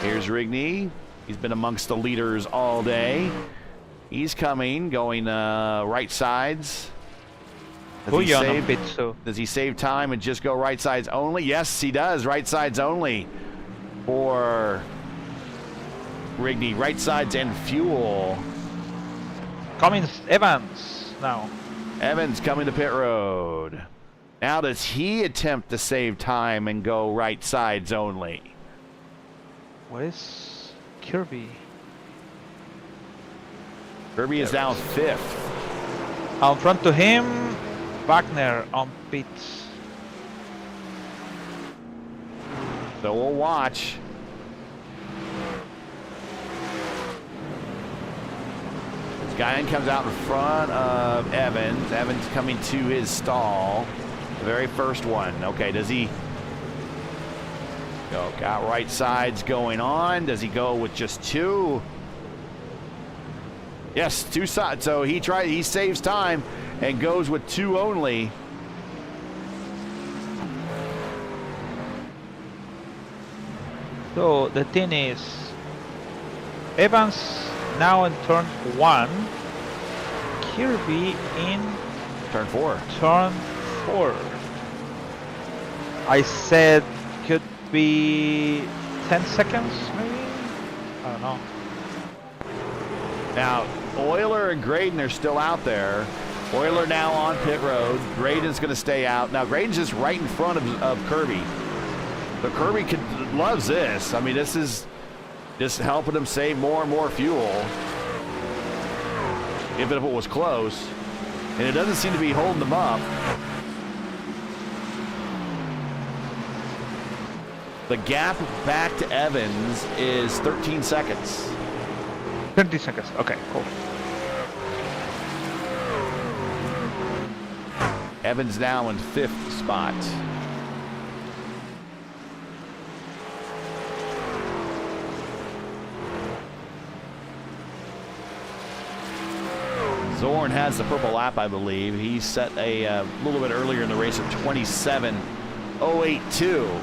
Here's Rigney. He's been amongst the leaders all day. He's coming, going right sides. Does he save time and just go right sides only? Yes, he does. Right sides only for Rigney. Right sides and fuel. Cummins Evans now. Evans coming to pit road. Now does he attempt to save time and go right sides only? Where's Kirby? Kirby is now 5th. Out front to him, Wagner on pits. So we'll watch. This guy comes out in front of Evans. Evans coming to his stall. The very first one. Okay, does he go? Got right sides going on. Does he go with just 2? Yes, 2 sides. So he saves time and goes with 2 only. So the thing is, Evans now in turn 1, Kirby in turn 4. Turn 4. I said could be 10 seconds maybe? I don't know. Now, Euler and Graydon are still out there. Euler now on pit road. Graydon's going to stay out. Now, Graydon's just right in front of Kirby. But Kirby loves this. I mean, this is just helping him save more and more fuel. Even if it was close. And it doesn't seem to be holding them up. The gap back to Evans is 13 seconds. 20 seconds. Okay, cool. Evans now in 5th spot. Zorn has the purple lap, I believe. He set a little bit earlier in the race of 27.082.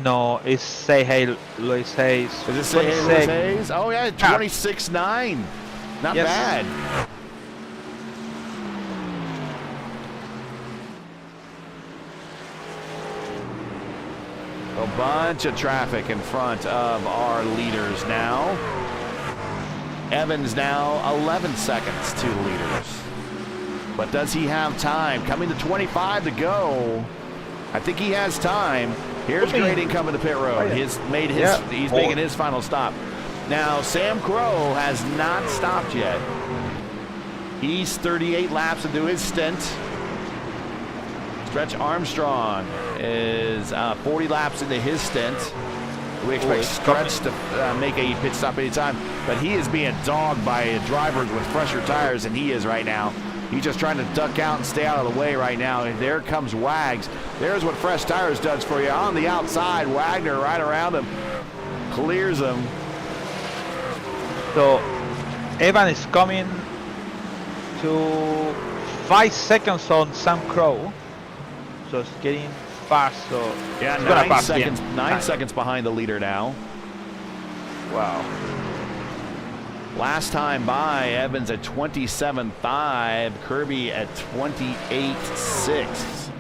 No, it's say hey, Luis Hayes. Is it say hey, Luis Hayes? Oh yeah, 26.9. Not bad. A bunch of traffic in front of our leaders now. Evans now 11 seconds to the leaders. But does he have time? Coming to 25 to go. I think he has time. Here's Graydon coming to pit road. He's making his final stop. Now Sam Crow has not stopped yet. He's 38 laps into his stint. Stretch Armstrong is 40 laps into his stint. We expect Stretch to make a pit stop anytime, but he is being dogged by drivers with fresher tires than he is right now. He's just trying to duck out and stay out of the way right now. And there comes Wags. There's what fresh tires does for you. On the outside, Wagner right around him. Clears him. So Evan is coming to 5 seconds on Sam Crow, so it's getting fast. So Yeah, it's gonna 9 pass seconds. him. 9 seconds behind the leader now. Wow. Last time by, Evans at 27.5, Kirby at 28.6.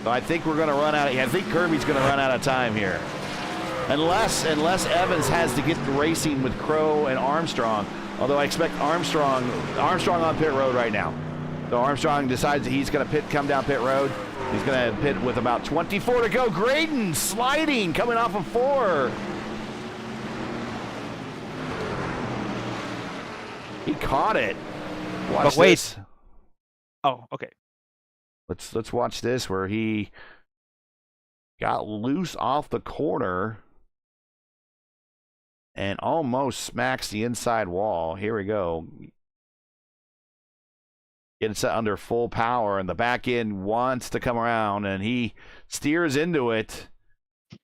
So I think we're going to run out. I think Kirby's going to run out of time here, unless Evans has to get racing with Crow and Armstrong. Although I expect Armstrong on pit road right now. So Armstrong decides that he's going to come down pit road. He's going to pit with about 24 to go. Graydon sliding, coming off of 4. He caught it. Watch But wait. this. Oh, okay. Let's watch this where he got loose off the corner and almost smacks the inside wall. Here we go. Gets it under full power, and the back end wants to come around, and he steers into it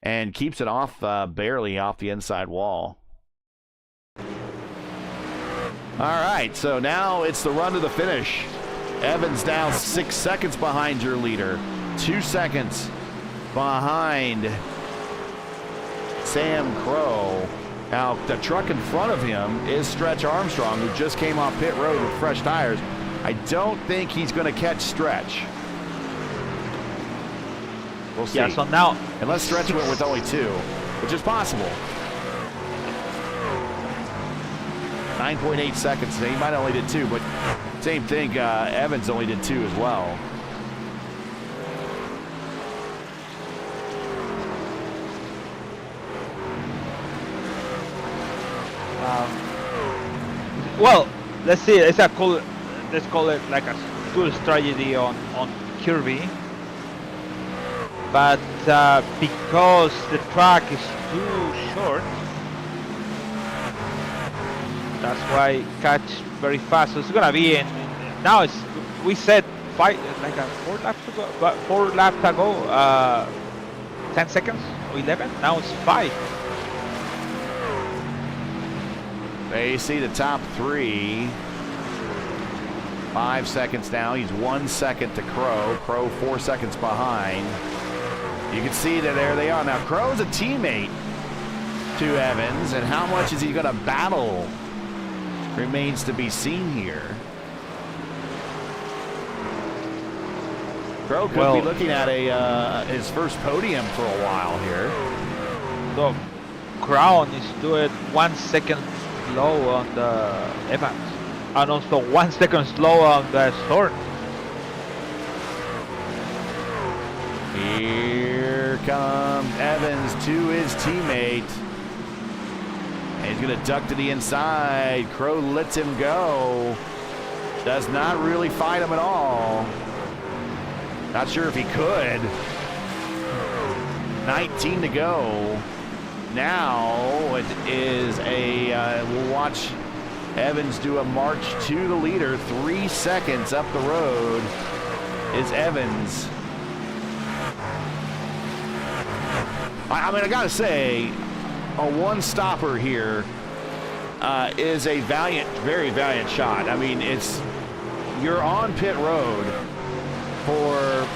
and keeps it off barely off the inside wall. All right, so now it's the run to the finish. Evans now 6 seconds behind your leader, 2 seconds behind Sam Crow. Now, the truck in front of him is Stretch Armstrong, who just came off pit road with fresh tires. I don't think he's going to catch Stretch. We'll see. Yeah, so now, Unless Stretch went with only 2, which is possible. 9.8 seconds. He might only did 2, but same thing. Evans only did 2 as well. well, let's see. It's a cool. Let's call it like a good strategy on Kirby. But because the track is too short, that's why catch very fast. So it's gonna be in. Now it's we said 5 like a 4 laps ago. But 4 laps ago, 10 seconds or 11. Now it's 5. They see the top 3. 5 seconds now. He's 1 second to Crow. Crow 4 seconds behind. You can see that there they are. Now Crow's a teammate to Evans, and how much is he going to battle remains to be seen here. Crow could be looking at his first podium for a while here. So Crown is doing 1 second slow on the Evans, and also 1 second slow on the Thorn. Here comes Evans to his teammate. And he's going to duck to the inside. Crow lets him go. Does not really fight him at all. Not sure if he could. 19 to go. Now it is we'll watch Evans do a march to the leader. 3 seconds up the road is Evans. I mean, I gotta say, a one-stopper here is a very valiant shot. I mean, you're on pit road for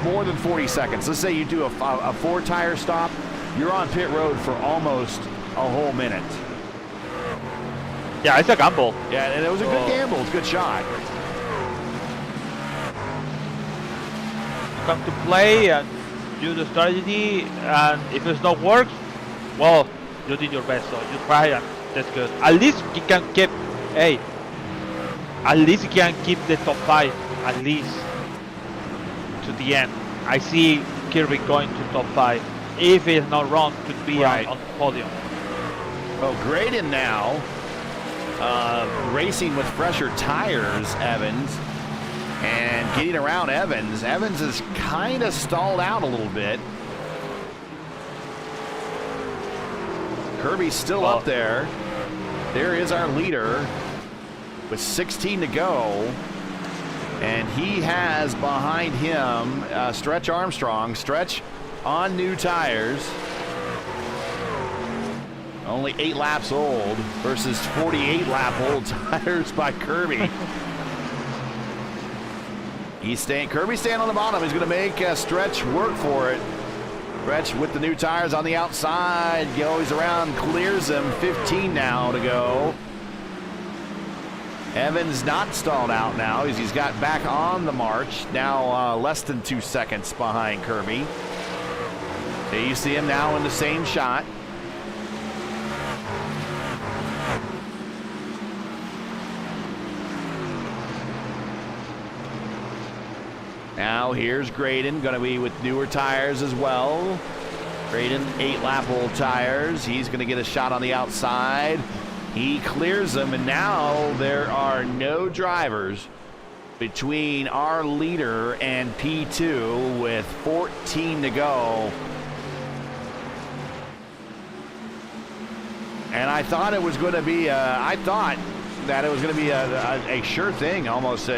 more than 40 seconds. Let's say you do a 4-tire stop. You're on pit road for almost a whole minute. Yeah, it's a gamble. Yeah, and it was a good gamble. It's a good shot. Come to play and do the strategy, and if it's not works, well, you did your best, so you try, and that's good. At least you can keep, at least you can keep the top 5, at least to the end. I see Kirby going to top 5. If it's not wrong, could be right on the podium. Well, Graydon now racing with fresher tires, Evans, and getting around Evans. Evans is kind of stalled out a little bit. Kirby's still up there. There is our leader with 16 to go. And he has behind him Stretch Armstrong. Stretch on new tires. Only 8 laps old versus 48 lap old tires by Kirby. Kirby's staying on the bottom. He's going to make Stretch work for it. Stretch with the new tires on the outside. Goes around, clears him. 15 now to go. Evans not stalled out now. He's got back on the march. Now less than 2 seconds behind Kirby. So you see him now in the same shot. Now here's Graydon, going to be with newer tires as well. Graydon, 8 lap old tires. He's going to get a shot on the outside. He clears them, and now there are no drivers between our leader and P2 with 14 to go. And I thought it was going to be, a sure thing, almost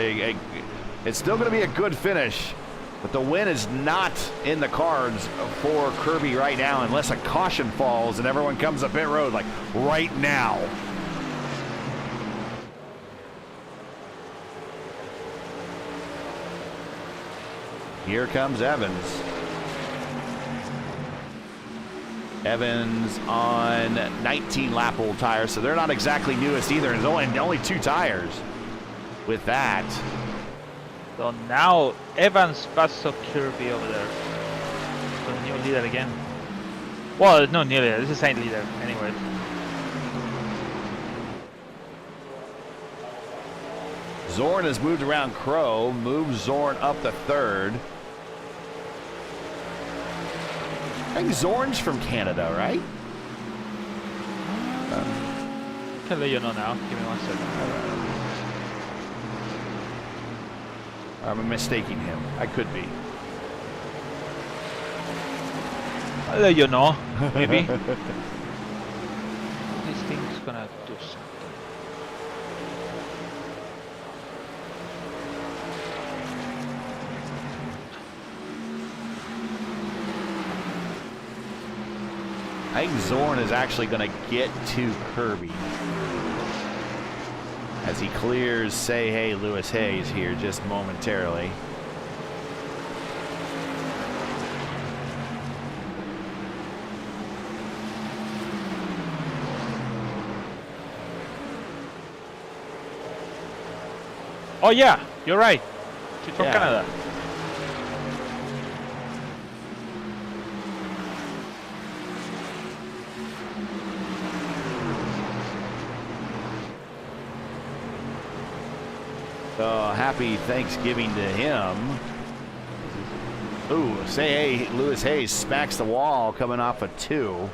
it's still going to be a good finish, but the win is not in the cards for Kirby right now unless a caution falls and everyone comes up pit road like right now. Here comes Evans. Evans on 19 lap old tires, so they're not exactly newest either. There's only 2 tires with that. So now Evans passed Kirby over there. So new leader again. Well, it's not new leader, it's the same leader anyway. Zorn has moved around Crow, moves Zorn up to 3rd. I think Zorn's from Canada, right? Can let you know now. Give me 1 second. I'm mistaking him. I could be. I'll let you know, maybe. This thing's gonna do something. I think Zorn is actually going to get to Kirby as he clears Say Hey Lewis Hayes here just momentarily. Oh yeah, you're right. She's from Canada. So happy Thanksgiving to him. Ooh, Say Hey Lewis Hayes smacks the wall coming off a 2.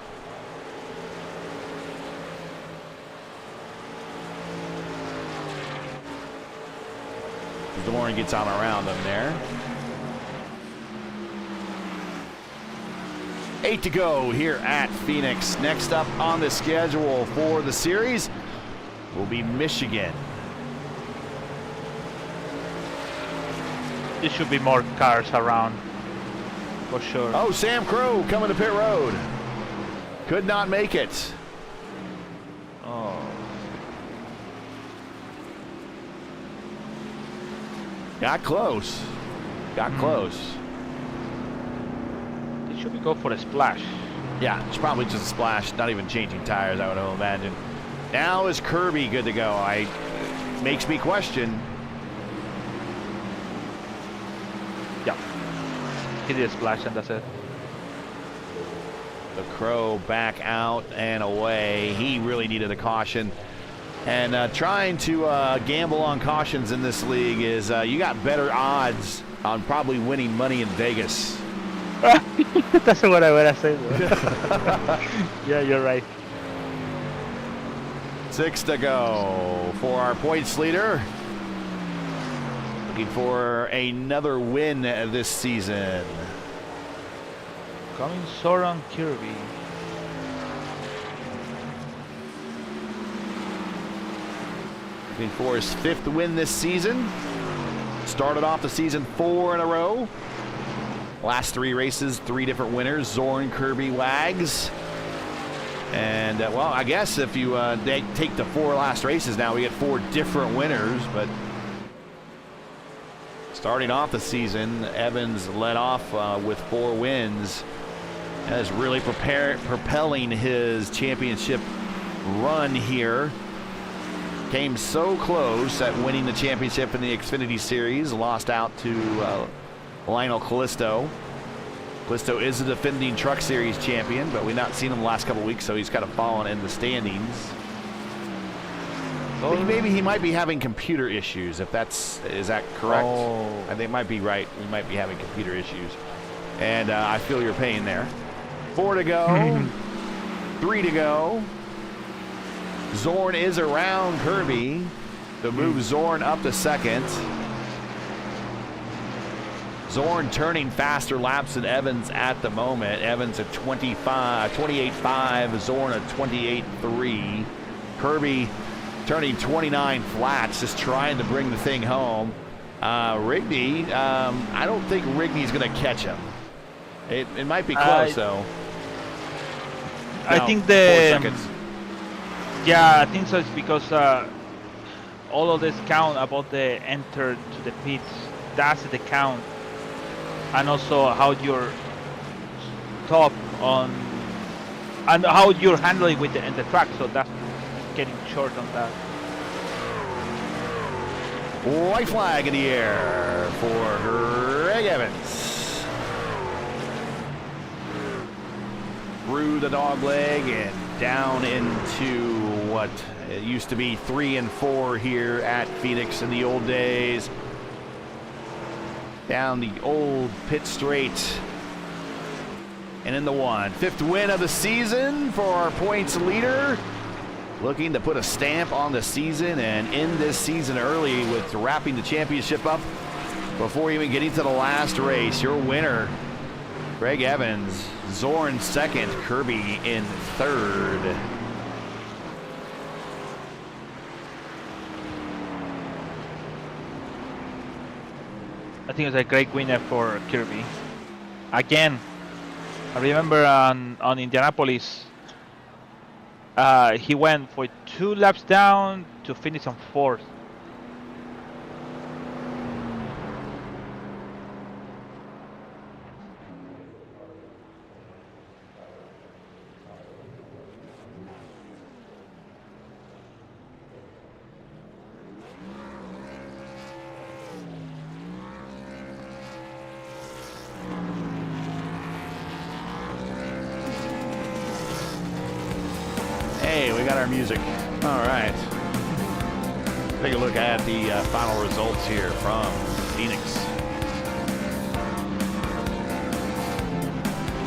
Dorn gets on around him there. 8 to go here at Phoenix. Next up on the schedule for the series will be Michigan. There should be more cars around, for sure. Oh, Sam Crow coming to pit road. Could not make it. Oh. Got close. Got close. They should go for a splash. Yeah, it's probably just a splash, not even changing tires, I would imagine. Now is Kirby good to go? Makes me question. Yeah. He did a splash and that's it. The Crow back out and away. He really needed a caution. And trying to gamble on cautions in this league is you got better odds on probably winning money in Vegas. That's what I would say. Yeah, you're right. 6 to go for our points leader. Looking for another win this season. Coming Soran Kirby. Looking for his 5th win this season. Started off the season 4 in a row. Last 3 races, 3 different winners. Zorn, Kirby, Wags. And, well, I guess if you take the 4 last races now, we get 4 different winners. But starting off the season, Evans led off with 4 wins. That is really propelling his championship run here. Came so close at winning the championship in the Xfinity Series. Lost out to Lionel Callisto. Callisto is the defending Truck Series champion, but we've not seen him the last couple weeks, so he's kind of fallen in the standings. I think maybe he might be having computer issues, is that correct? Oh. I think it might be right. We might be having computer issues. And I feel your pain there. 4 to go. 3 to go. Zorn is around Kirby to move Zorn up to second. Zorn turning faster laps than Evans at the moment. Evans at 28.5, Zorn at 28.3. Kirby turning 29 flats, just trying to bring the thing home. Rigney, I don't think Rigney's going to catch him. It might be close, though. I think 4 seconds. Yeah, I think so. It's because all of this count about the enter to the pits. That's the count. And also how you're top on and how you're handling with in the track, so that's getting short on that. White flag in the air for Greg Evans. Through the dog leg and down into what it used to be 3 and 4 here at Phoenix in the old days. Down the old pit straight and in the 1. 5th win of the season for our points leader. Looking to put a stamp on the season and end this season early with wrapping the championship up before even getting to the last race. Your winner, Greg Evans. Zorn 2nd, Kirby in 3rd. I think it's a great winner for Kirby. Again, I remember on Indianapolis, he went for 2 laps down to finish on 4th. Hey, we got our music. All right. Take a look at the final results here from Phoenix.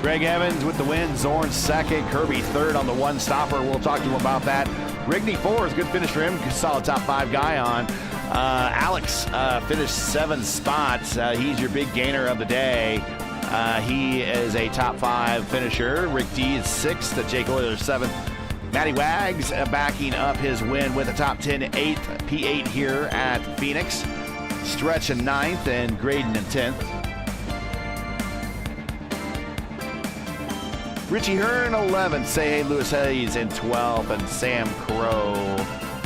Greg Evans with the win. Zorn 2nd. Kirby 3rd on the 1 stopper. We'll talk to him about that. Rigney 4th. Good finish for him. Solid top 5 guy on. Alex finished 7th spot. He's your big gainer of the day. He is a top 5 finisher. Rick D is 6th. Jake Euler 7th. Matty Wags backing up his win with a top 10 8th P8 here at Phoenix. Stretch in 9th and Graydon in 10th. Richie Hearn 11th. Say Hey Lewis Hayes in 12th, and Sam Crow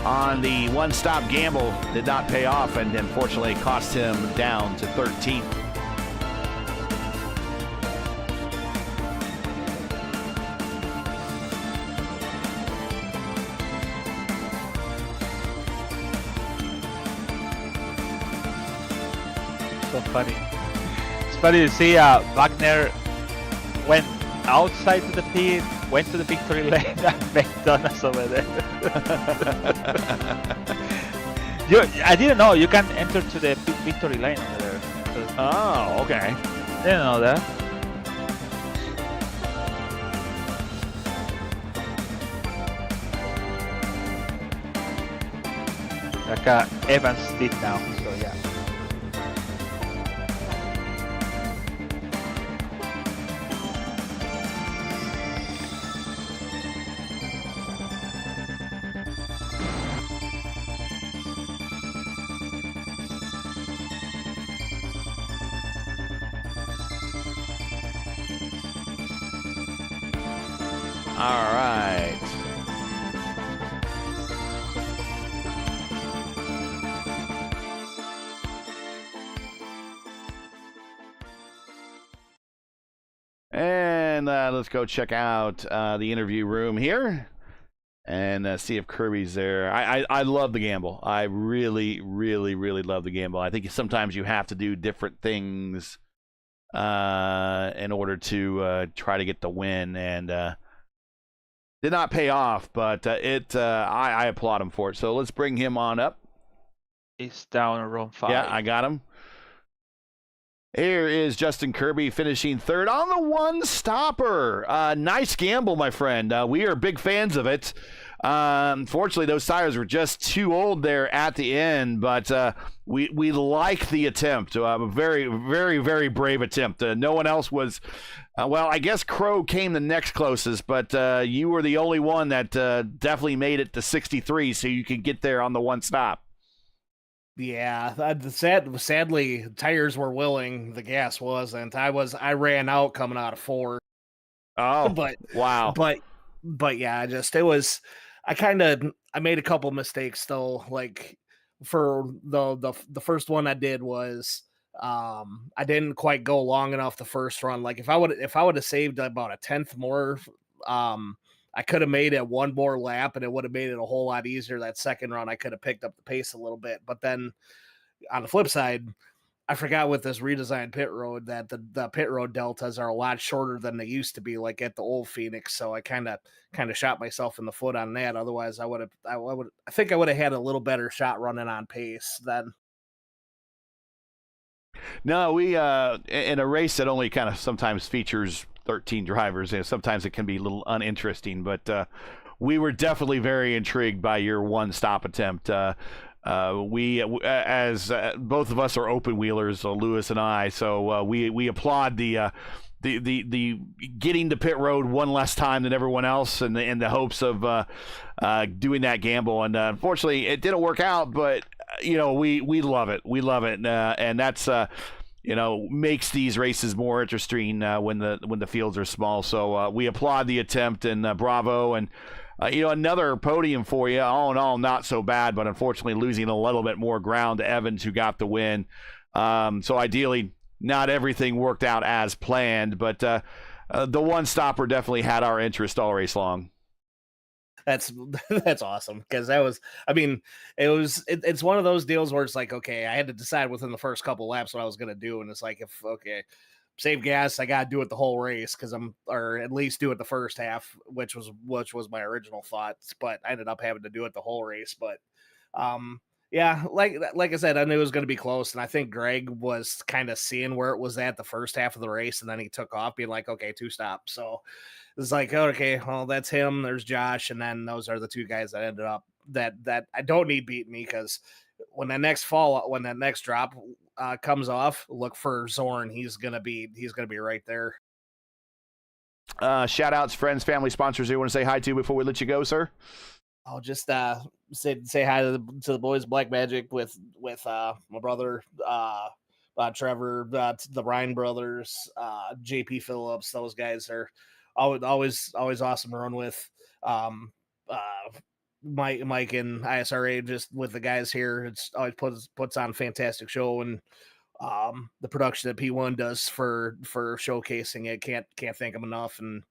on the 1-stop gamble did not pay off and unfortunately cost him down to 13th. So funny. It's funny to see Wagner went outside to the pit, went to the victory lane, and McDonald's over there. I didn't know you can enter to the victory lane over there. Oh, okay. Didn't know that. Like Evans did now, so yeah. All right. let's go check out the interview room here and see if Kirby's there. I love the gamble. I really, really, really love the gamble. I think sometimes you have to do different things in order to try to get the win, and did not pay off, but I applaud him for it. So let's bring him on up. He's down in room 5. Yeah, I got him. Here is Justin Kirby finishing third on the one stopper. Nice gamble, my friend. We are big fans of it. Unfortunately, those tires were just too old there at the end, but we like the attempt. A very, very, very brave attempt. No one else was. Well, I guess Crow came the next closest, but you were the only one that definitely made it to 63, so you could get there on the one stop. Yeah, sadly, tires were willing, the gas wasn't. I ran out coming out of 4. Oh, but wow. But yeah, I made a couple mistakes though. Like for the first one I did was I didn't quite go long enough the first run. Like if I would have saved about a 10th more, I could have made it one more lap and it would have made it a whole lot easier. That second run, I could have picked up the pace a little bit. But then on the flip side, I forgot with this redesigned pit road that the pit road deltas are a lot shorter than they used to be, like at the old Phoenix. So I kind of shot myself in the foot on that. Otherwise, I think I would have had a little better shot running on pace then. No, we in a race that only kind of sometimes features 13 drivers, and sometimes it can be a little uninteresting, but we were definitely very intrigued by your one stop attempt. We as both of us are open wheelers, Lewis and I, so we applaud the getting to pit road one less time than everyone else, and in the hopes of doing that gamble. And unfortunately, it didn't work out. But we love it. We love it, and that's makes these races more interesting when the fields are small. So we applaud the attempt, and bravo. And another podium for you. All in all, not so bad, but unfortunately losing a little bit more ground to Evans, who got the win. So ideally, not everything worked out as planned, but the one stopper definitely had our interest all race long. That's awesome, because it's one of those deals where it's like, okay, I had to decide within the first couple laps what I was going to do. And it's like, save gas, I got to do it the whole race, or at least do it the first half, which was my original thoughts, but I ended up having to do it the whole race. But yeah, like I said, I knew it was going to be close, and I think Greg was kind of seeing where it was at the first half of the race, and then he took off being like, okay, 2 stops. So it's like, okay, well, that's him, there's Josh, and then those are the 2 guys that ended up that I don't need beating me, because when that next drop comes off, look for Zorn. He's gonna be right there. Shout outs, friends, family, sponsors you want to say hi to before we let you go, sir? I'll just say hi to the boys, Black Magic, with my brother Trevor, the Ryan brothers, JP Phillips. Those guys are always awesome to run with. Mike and ISRA, just with the guys here, it's always puts on a fantastic show, and the production that P1 does for showcasing it, can't thank them enough, and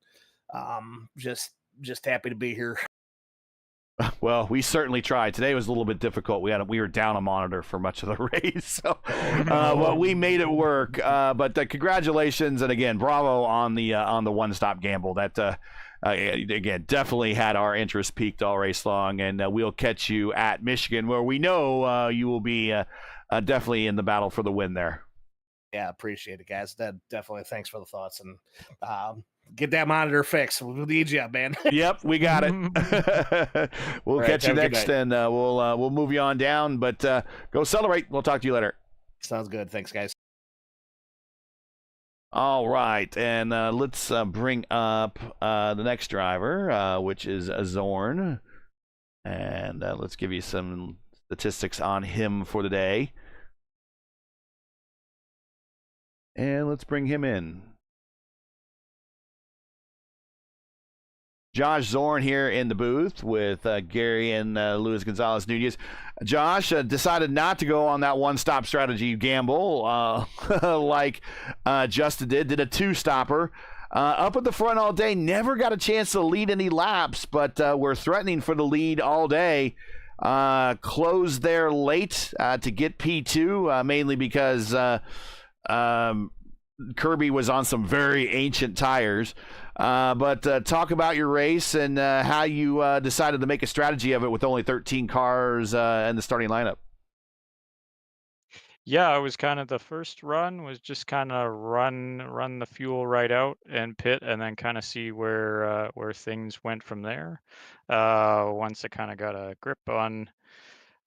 just happy to be here. Well, we certainly tried. Today was a little bit difficult. We were down a monitor for much of the race, so well, we made it work. But congratulations, and again, bravo on the one-stop gamble. That again definitely had our interest peaked all race long, and we'll catch you at Michigan, where we know you will be definitely in the battle for the win there. Yeah, appreciate it, guys. That definitely. Thanks for the thoughts, and get that monitor fixed. We'll need you, man. Yep, we got it. We'll catch you next, and we'll move you on down. But go celebrate. We'll talk to you later. Sounds good. Thanks, guys. All right, and let's bring up the next driver, which is Zorn, and let's give you some statistics on him for the day. And let's bring him in. Josh Zorn here in the booth with Gary and Luis Gonzalez Nunez. Josh decided not to go on that one-stop strategy gamble like Justin did a 2-stopper. up at the front all day. Never got a chance to lead any laps, but were threatening for the lead all day. Closed there late to get P2, mainly because Kirby was on some very ancient tires. But talk about your race and how you decided to make a strategy of it with only 13 cars in the starting lineup. Yeah, it was kind of the first run was just kind of run the fuel right out and pit, and then kind of see where things went from there. Once I kind of got a grip on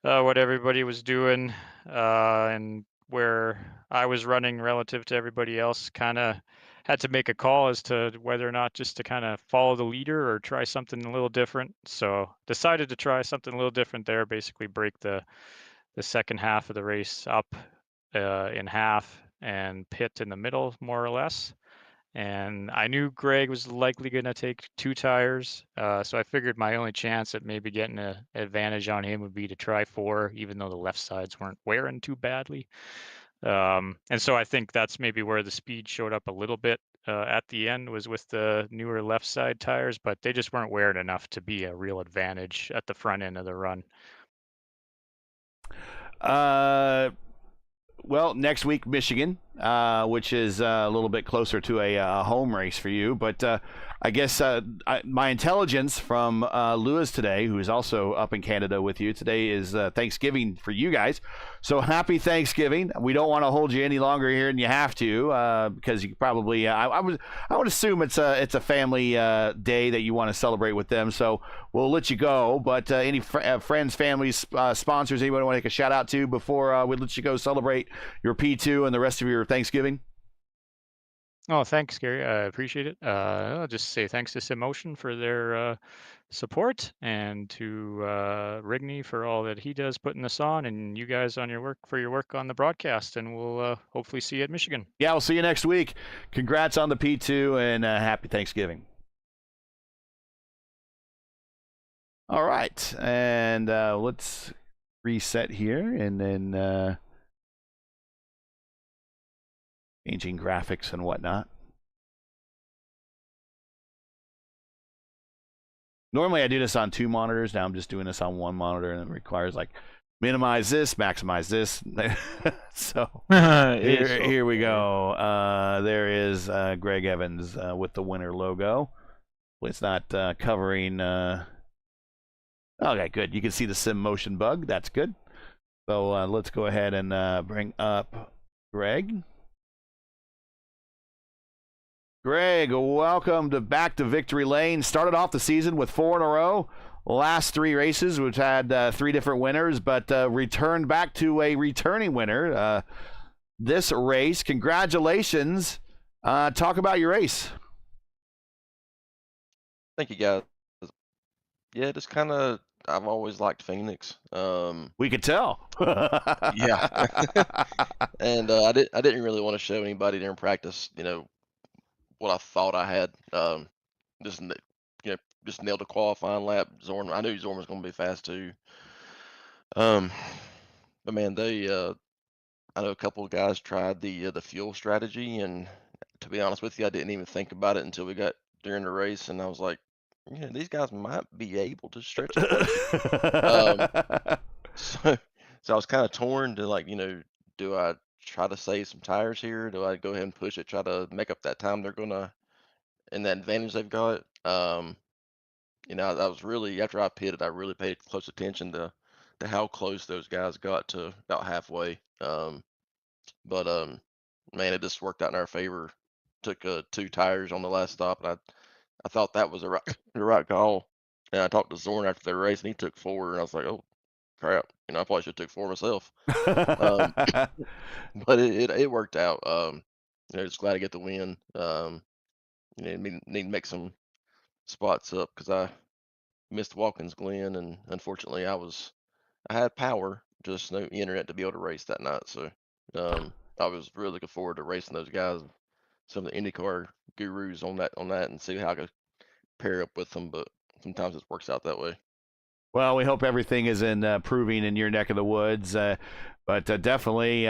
what everybody was doing and where I was running relative to everybody else, kind of had to make a call as to whether or not just to kind of follow the leader or try something a little different. So decided to try something a little different there, basically break the second half of the race up in half and pit in the middle, more or less. And I knew Greg was likely going to take 2 tires, so I figured my only chance at maybe getting an advantage on him would be to try 4, even though the left sides weren't wearing too badly. And so I think that's maybe where the speed showed up a little bit at the end, was with the newer left side tires, but they just weren't wearing enough to be a real advantage at the front end of the run. Well, next week, Michigan, which is a little bit closer to a home race for you. But I guess my intelligence from Lewis today, who is also up in Canada with you, today is Thanksgiving for you guys. So happy Thanksgiving. We don't want to hold you any longer here than you have to, because you probably, I would assume it's a family day that you want to celebrate with them. So we'll let you go. But any friends, families, sponsors, anybody want to take a shout out to before we let you go celebrate your P2 and the rest of your Thanksgiving? Oh, thanks, Gary. I appreciate it. I'll just say thanks to SimMotion for their support, and to Rigney for all that he does putting this on, and you guys on your work on the broadcast. And we'll hopefully see you at Michigan. Yeah, we'll see you next week. Congrats on the P2 and happy Thanksgiving. All right, and let's reset here, and then changing graphics and whatnot. Normally I do this on 2 monitors. Now I'm just doing this on 1 monitor, and it requires like minimize this, maximize this. So here we go. There is Greg Evans with the winner logo. It's not covering. Okay, good. You can see the SimMotion bug. That's good. So let's go ahead and bring up Greg. Greg, welcome back to Victory Lane. Started off the season with 4 in a row. Last 3 races, which had 3 different winners, but returned back to a returning winner this race. Congratulations. Talk about your race. Thank you, guys. Yeah, just kind of, I've always liked Phoenix. We could tell. Yeah. And I didn't really want to show anybody during practice, what I thought I had. Just nailed a qualifying lap. Zorn, I knew Zorn was going to be fast too. But man, I know a couple of guys tried the fuel strategy, and to be honest with you, I didn't even think about it until we got during the race, and I was like, these guys might be able to stretch it. So I was kind of torn to do I try to save some tires here? Do I go ahead and push it, try to make up that time they're gonna, and that advantage they've got? I was really, after I pitted, I really paid close attention to how close those guys got to about halfway. But man, it just worked out in our favor. Took 2 tires on the last stop, and I thought that was the right call. And I talked to Zorn after the race, and he took 4, and I was like, oh crap, I probably should have took 4 myself. But it worked out. Just glad to get the win. Need to make some spots up because I missed Watkins Glen, and unfortunately I had power, just no internet to be able to race that night. So I was really looking forward to racing those guys, some of the IndyCar gurus on that, and see how I could pair up with them. But sometimes it works out that way. Well, we hope everything is improving in your neck of the woods, but definitely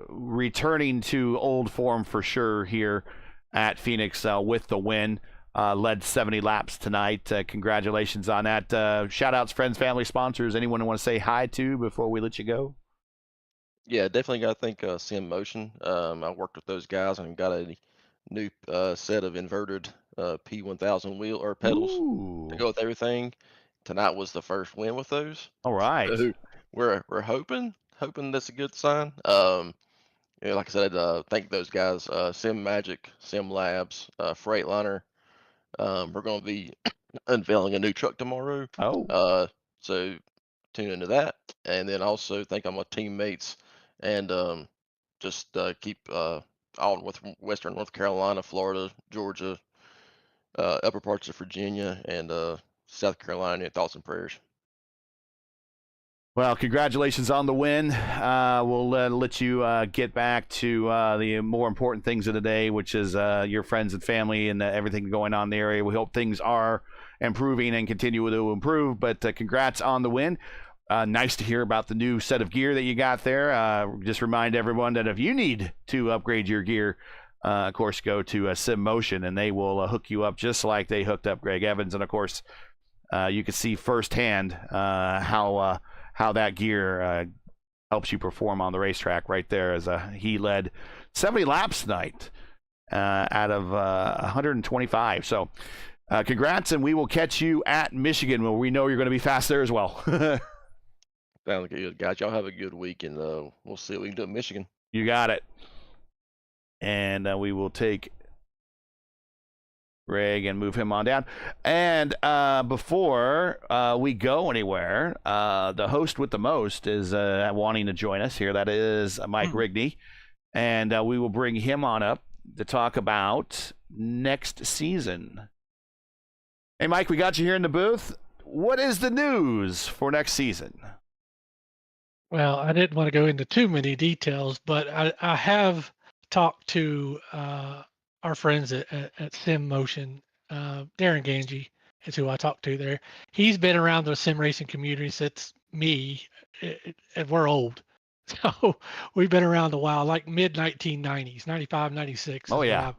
returning to old form for sure here at Phoenix with the win. Led 70 laps tonight. Congratulations on that. Shout outs, friends, family, sponsors. Anyone want to say hi to before we let you go? Yeah, definitely got to thank Sim Motion. I worked with those guys and got a new set of inverted P1000 wheel or pedals to Ooh. go with everything. Tonight was the first win with those. All right. So we're hoping that's a good sign. Yeah, like I said, thank those guys, Sim Magic, Sim Labs, Freightliner. We're going to be unveiling a new truck tomorrow. Oh. So tune into that, and then also thank all my teammates, and just keep all with Western North Carolina, Florida, Georgia, upper parts of Virginia, and South Carolina. In thoughts and prayers. Well, congratulations on the win. We'll let you get back to the more important things of the day, which is your friends and family and everything going on in the area. We hope things are improving and continue to improve, but congrats on the win. Nice to hear about the new set of gear that you got there. Just remind everyone that if you need to upgrade your gear, of course, go to Sim Motion, and they will hook you up just like they hooked up Greg Evans. And, of course, you can see firsthand how that gear helps you perform on the racetrack right there, as he led 70 laps tonight out of 125. So congrats, and we will catch you at Michigan, where we know you're going to be fast there as well. Sounds good, guys. Y'all have a good week, and we'll see what we can do in Michigan. You got it. And we will take Greg and move him on down. And before we go anywhere, the host with the most is wanting to join us here. That is Mike Rigney. And we will bring him on up to talk about next season. Hey, Mike, we got you here in the booth. What is the news for next season? Well, I didn't want to go into too many details, but I have talked to our friends at Sim Motion. Darren Ganji is who I talked to there. He's been around the sim racing community since me, and we're old. So we've been around a while, like mid 1990s, 95, 96. Oh, is yeah. when I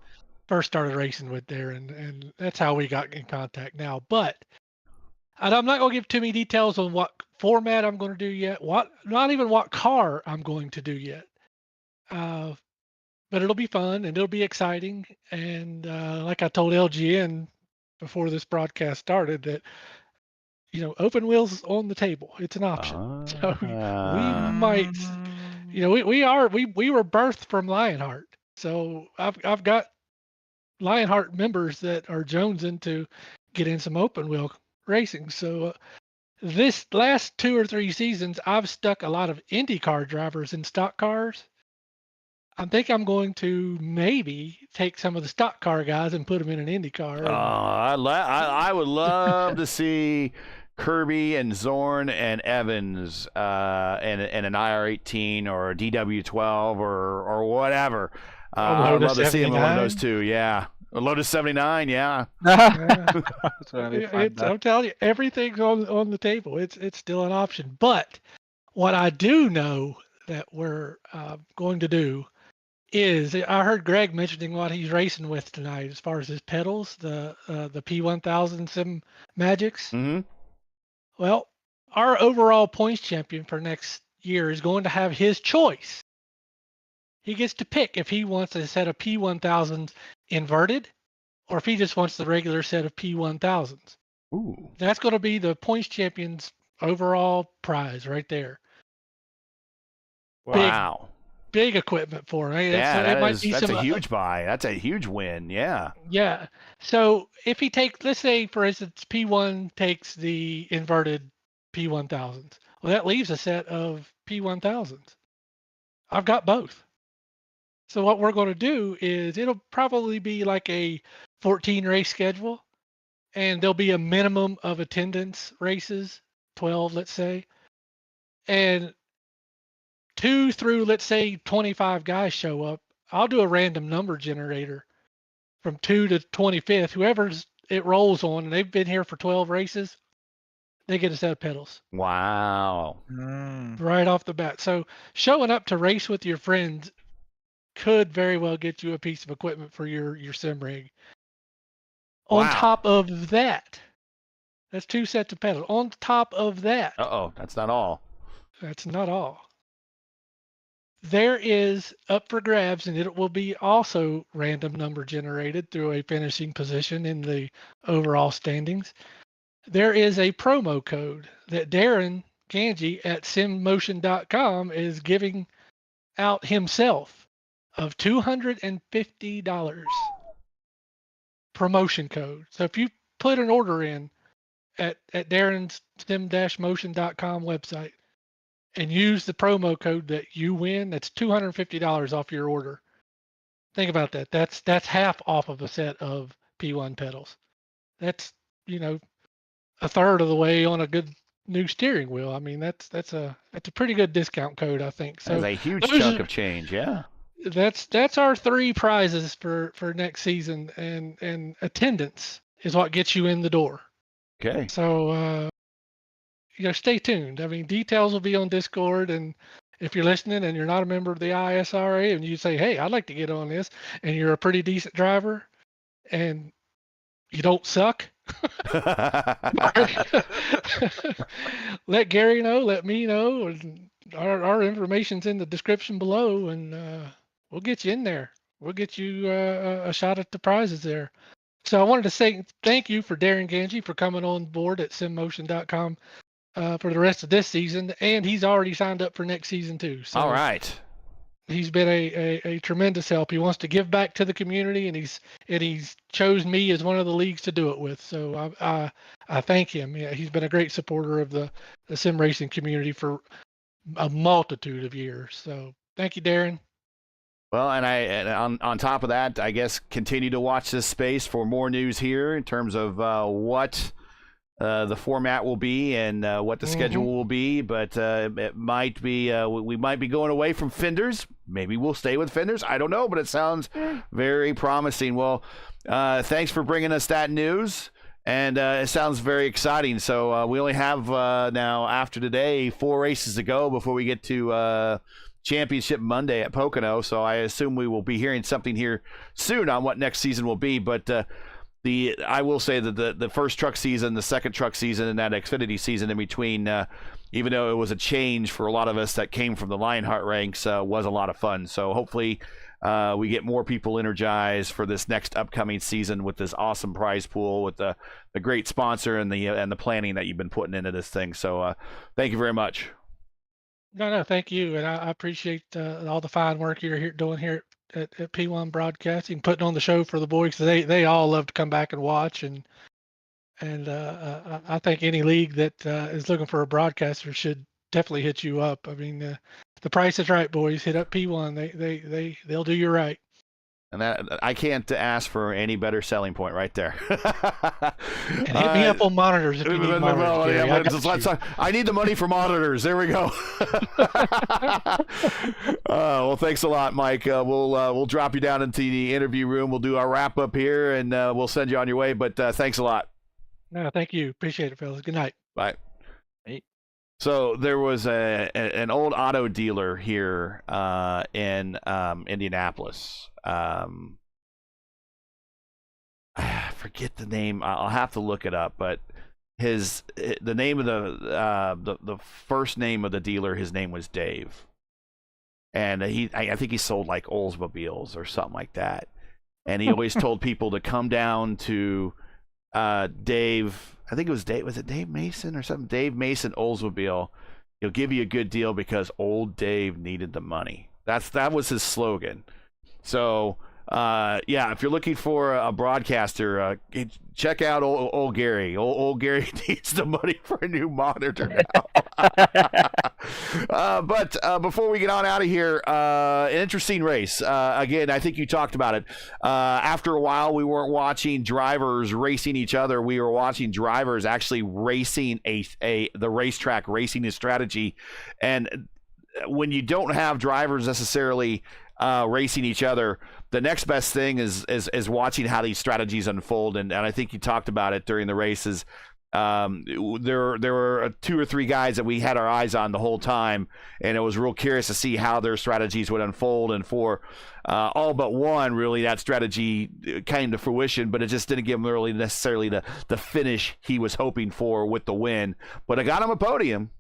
first started racing with there, and that's how we got in contact now. But and I'm not going to give too many details on what format I'm going to do yet, not even what car I'm going to do yet. But it'll be fun and it'll be exciting. And like I told LGN before this broadcast started, that open wheels on the table. It's an option. So we might, we were birthed from Lionheart. So I've got Lionheart members that are jonesing to get in some open wheel racing. So this last 2 or 3 seasons, I've stuck a lot of IndyCar drivers in stock cars. I think I'm going to maybe take some of the stock car guys and put them in an IndyCar. I would love to see Kirby and Zorn and Evans and an IR18 or a DW12 or whatever. I would love to see them in one of those two. Yeah. A Lotus 79, yeah. I'm telling you, everything's on the table. It's still an option. But what I do know that we're going to do is, I heard Greg mentioning what he's racing with tonight as far as his pedals, the P1000 Sim Magics. Mm-hmm. Well, our overall points champion for next year is going to have his choice. He gets to pick if he wants a set of P1000s inverted or if he just wants the regular set of P1000s. Ooh. That's going to be the points champion's overall prize right there. Wow. Big equipment for him. That's a huge buy. That's a huge win. Yeah. Yeah. So if he takes, let's say, for instance, P1 takes the inverted P1000s. Well, that leaves a set of P1000s. I've got both. So what we're going to do is it'll probably be like a 14 race schedule, and there'll be a minimum of attendance races, 12, let's say. And 2 through, let's say, 25 guys show up. I'll do a random number generator from 2 to 25th. Whoever's it rolls on, and they've been here for 12 races, they get a set of pedals. Wow. Right off the bat. So showing up to race with your friends could very well get you a piece of equipment for your sim rig. On Wow. top of that, that's 2 sets of pedals. On top of that, That's not all. that's not all. There is up for grabs, and it will be also random number generated through a finishing position in the overall standings. There is a promo code that Darren Ganji at simmotion.com is giving out himself of $250 promotion code. So if you put an order in at Darren's sim-motion.com website and use the promo code that you win, that's $250 off your order. Think about that. That's half off of a set of P1 pedals. That's, a third of the way on a good new steering wheel. I mean, that's a pretty good discount code, I think. So That's a huge chunk of change, yeah. That's our 3 prizes for next season, and attendance is what gets you in the door. Okay. So stay tuned. I mean, details will be on Discord, and if you're listening and you're not a member of the ISRA and you say, hey, I'd like to get on this, and you're a pretty decent driver and you don't suck, let Gary know, let me know, and our information's in the description below, and we'll get you in there. We'll get you a shot at the prizes there. So I wanted to say thank you for Darren Ganji for coming on board at simmotion.com for the rest of this season, and he's already signed up for next season too. So all right. He's been a tremendous help. He wants to give back to the community, and he's chose me as one of the leagues to do it with. So I thank him. Yeah, he's been a great supporter of the sim racing community for a multitude of years. So thank you, Darren. Well, and on top of that, I guess continue to watch this space for more news here in terms of what the format will be and what the schedule will be. But it might be we might be going away from fenders. Maybe we'll stay with fenders. I don't know, but it sounds very promising. Well, thanks for bringing us that news. And it sounds very exciting. So we only have now, after today, 4 races to go before we get to Championship Monday at Pocono. So I assume we will be hearing something here soon on what next season will be. But I will say that the first truck season, the second truck season, and that Xfinity season in between, even though it was a change for a lot of us that came from the Lionheart ranks, was a lot of fun. So hopefully we get more people energized for this next upcoming season with this awesome prize pool, with the great sponsor and the planning that you've been putting into this thing. So thank you very much. No, thank you, and I appreciate all the fine work you're doing here at P1 Broadcasting, putting on the show for the boys. They all love to come back and watch, and I think any league that is looking for a broadcaster should definitely hit you up. I mean, the price is right, boys. Hit up P1. They'll do you right. And that I can't ask for any better selling point right there. And hit me up on monitors if you need monitors. I need the money for monitors. There we go. Well, thanks a lot, Mike. We'll drop you down into the interview room. We'll do our wrap up here, and we'll send you on your way. But thanks a lot. No, thank you. Appreciate it, fellas. Good night. Bye. So there was an old auto dealer here in Indianapolis. I forget the name. I'll have to look it up. But the name of the first name of the dealer, his name was Dave, and I think he sold like Oldsmobiles or something like that. And he always told people to come down to Dave. I think it was Dave. Was it Dave Mason or something? Dave Mason Oldsmobile. He'll give you a good deal because old Dave needed the money. That was his slogan. So if you're looking for a broadcaster, check out old Gary. Old Gary needs the money for a new monitor now. But before we get on out of here, an interesting race. Again, I think you talked about it. After a while, we weren't watching drivers racing each other. We were watching drivers actually racing the racetrack, racing a strategy. And when you don't have drivers necessarily racing each other, the next best thing is watching how these strategies unfold. And I think you talked about it during the races. there were 2 or 3 guys that we had our eyes on the whole time, and it was real curious to see how their strategies would unfold. And for all but one, really, that strategy came to fruition, but it just didn't give him really necessarily the finish he was hoping for with the win. But it got him a podium.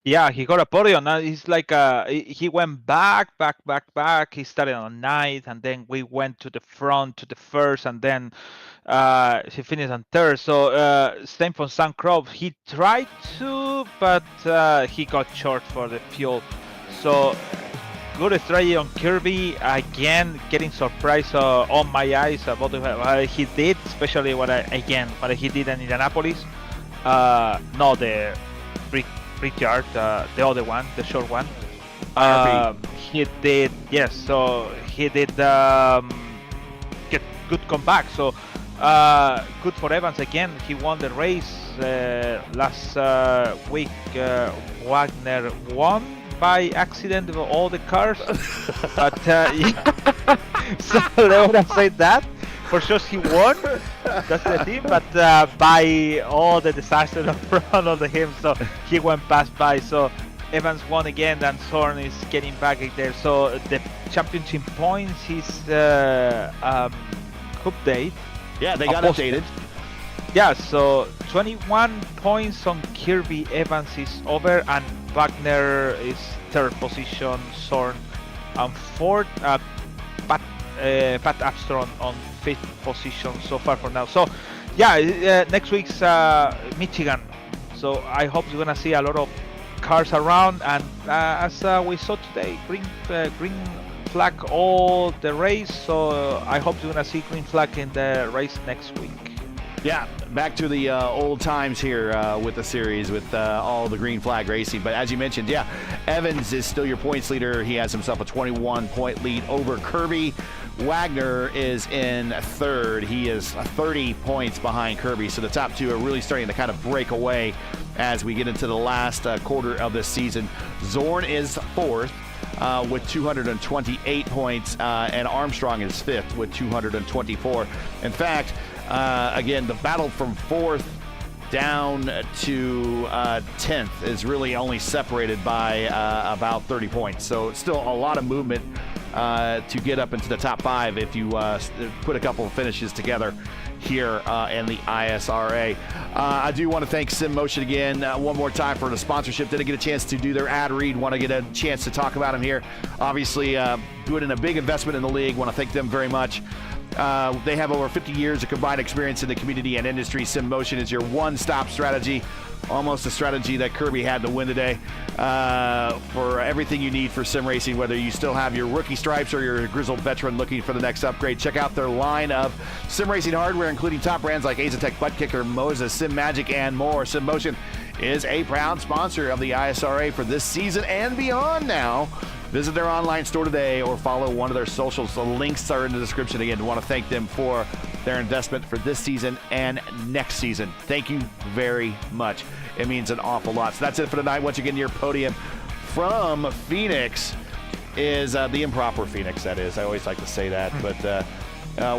Yeah, he got a podium. Now he's like he went back. He started on 9th, and then we went to the front to the first, and then he finished on 3rd. So same for Sam Crow. He tried to, but he got short for the fuel. So good strategy on Kirby. Again, getting surprised on my eyes about what he did, especially what he did in Indianapolis. No, the Brickyard, the other one, the short one. He did, yes. So he did get good comeback. So good for Evans again. He won the race last week. Wagner won by accident of all the cars, but so let me say that. For sure he won, that's the thing, but by all the disaster in front of him, so he went past by. So Evans won again, and Zorn is getting back there. So the championship points is update. Yeah, they got updated. Yeah, so 21 points on Kirby. Evans is over, and Wagner is 3rd position. Zorn on 4th. Pat Armstrong on 5th position so far for now. So yeah, next week's Michigan. So I hope you're gonna see a lot of cars around, and as we saw today, green flag all the race. So I hope you're gonna see green flag in the race next week. Yeah, back to the old times here with the series, with all the green flag racing. But as you mentioned, yeah, Evans is still your points leader. He has himself a 21-point lead over Kirby. Wagner is in 3rd. He is 30 points behind Kirby. So the top 2 are really starting to kind of break away as we get into the last quarter of this season. Zorn is 4th. With 228 points, and Armstrong is 5th with 224. In fact, again, the battle from 4th down to 10th is really only separated by about 30 points. So it's still a lot of movement to get up into the top 5 if you put a couple of finishes together here in the ISRA. I do want to thank SimMotion again one more time for the sponsorship. Didn't get a chance to do their ad read. Want to get a chance to talk about them here. Obviously, doing a big investment in the league. Want to thank them very much. They have over 50 years of combined experience in the community and industry. SimMotion is your one-stop strategy. Almost a strategy that Kirby had to win today for everything you need for sim racing, whether you still have your rookie stripes or you're a grizzled veteran looking for the next upgrade. Check out their line of sim racing hardware, including top brands like Azatec, Butt Kicker, Moses, Sim Magic, and more. SimMotion is a proud sponsor of the ISRA for this season and beyond now. Visit their online store today or follow one of their socials. The links are in the description. Again, I want to thank them for their investment for this season and next season. Thank you very much. It means an awful lot. So that's it for tonight. Once again, your podium from Phoenix is the improper Phoenix, that is. I always like to say that. But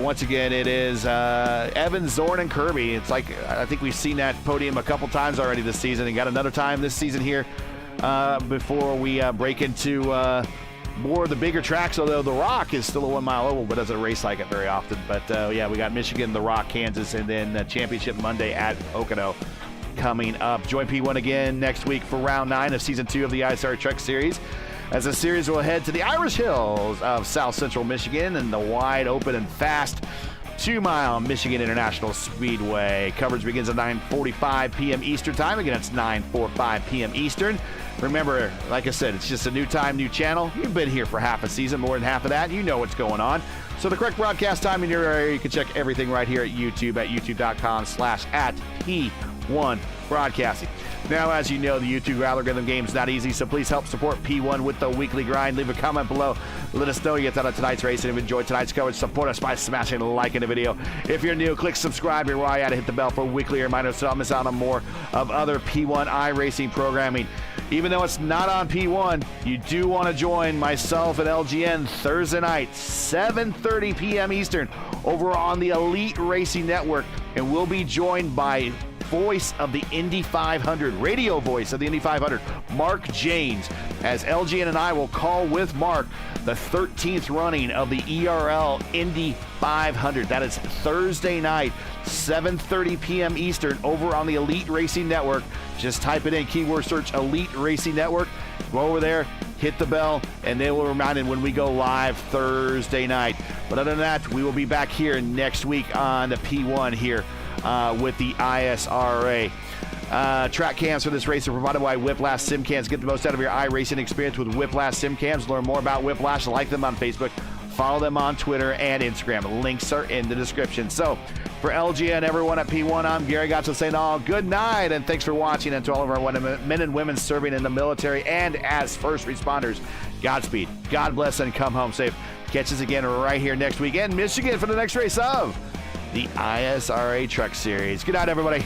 once again, it is Evans, Zorn, and Kirby. It's like I think we've seen that podium a couple times already this season, and got another time this season here. Before we break into more of the bigger tracks, although the Rock is still a 1 mile oval, but doesn't race like it very often. But yeah, we got Michigan, the Rock, Kansas, and then Championship Monday at Pocono coming up. Join P1 again next week for round 9 of season 2 of the ISRA Truck Series, as the series will head to the Irish Hills of South Central Michigan and the wide open and fast 2-mile Michigan International Speedway. Coverage begins at 9:45 p.m. Eastern Time. Again, it's 9:45 p.m. Eastern. Remember, like I said, it's just a new time, new channel. You've been here for half a season, more than half of that. You know what's going on. So the correct broadcast time in your area, you can check everything right here at YouTube at youtube.com/@P1 Broadcasting. Now, as you know, the YouTube algorithm game is not easy, so please help support P1 with the weekly grind. Leave a comment below. Let us know you thought of tonight's race and if you enjoyed tonight's coverage. Support us by smashing a like in the video. If you're new, click subscribe here while you're at it. Hit the bell for weekly reminders so don't miss out on more of other P1 iRacing programming. Even though it's not on P1, you do want to join myself and LGN Thursday night, 7:30 p.m. Eastern, over on the Elite Racing Network. and we'll be joined by voice of the Indy 500, radio voice of the Indy 500, Mark Janes, as LGN and I will call with Mark the 13th running of the ERL Indy 500. That is Thursday night, 7:30 p.m. Eastern, over on the Elite Racing Network. Just type it in, keyword search Elite Racing Network. Go over there, hit the bell, and they will remind you when we go live Thursday night. But other than that, we will be back here next week on the P1 here with the ISRA. Track cams for this race are provided by Whiplash Sim Cams. Get the most out of your iRacing experience with Whiplash Sim Cams. Learn more about Whiplash. Like them on Facebook. Follow them on Twitter and Instagram. Links are in the description. So, for LG and everyone at P1, I'm Gary Gatto saying all good night, and thanks for watching. And to all of our men and women serving in the military and as first responders, Godspeed, God bless, and come home safe. Catch us again right here next week in Michigan for the next race of the ISRA Truck Series. Good night, everybody.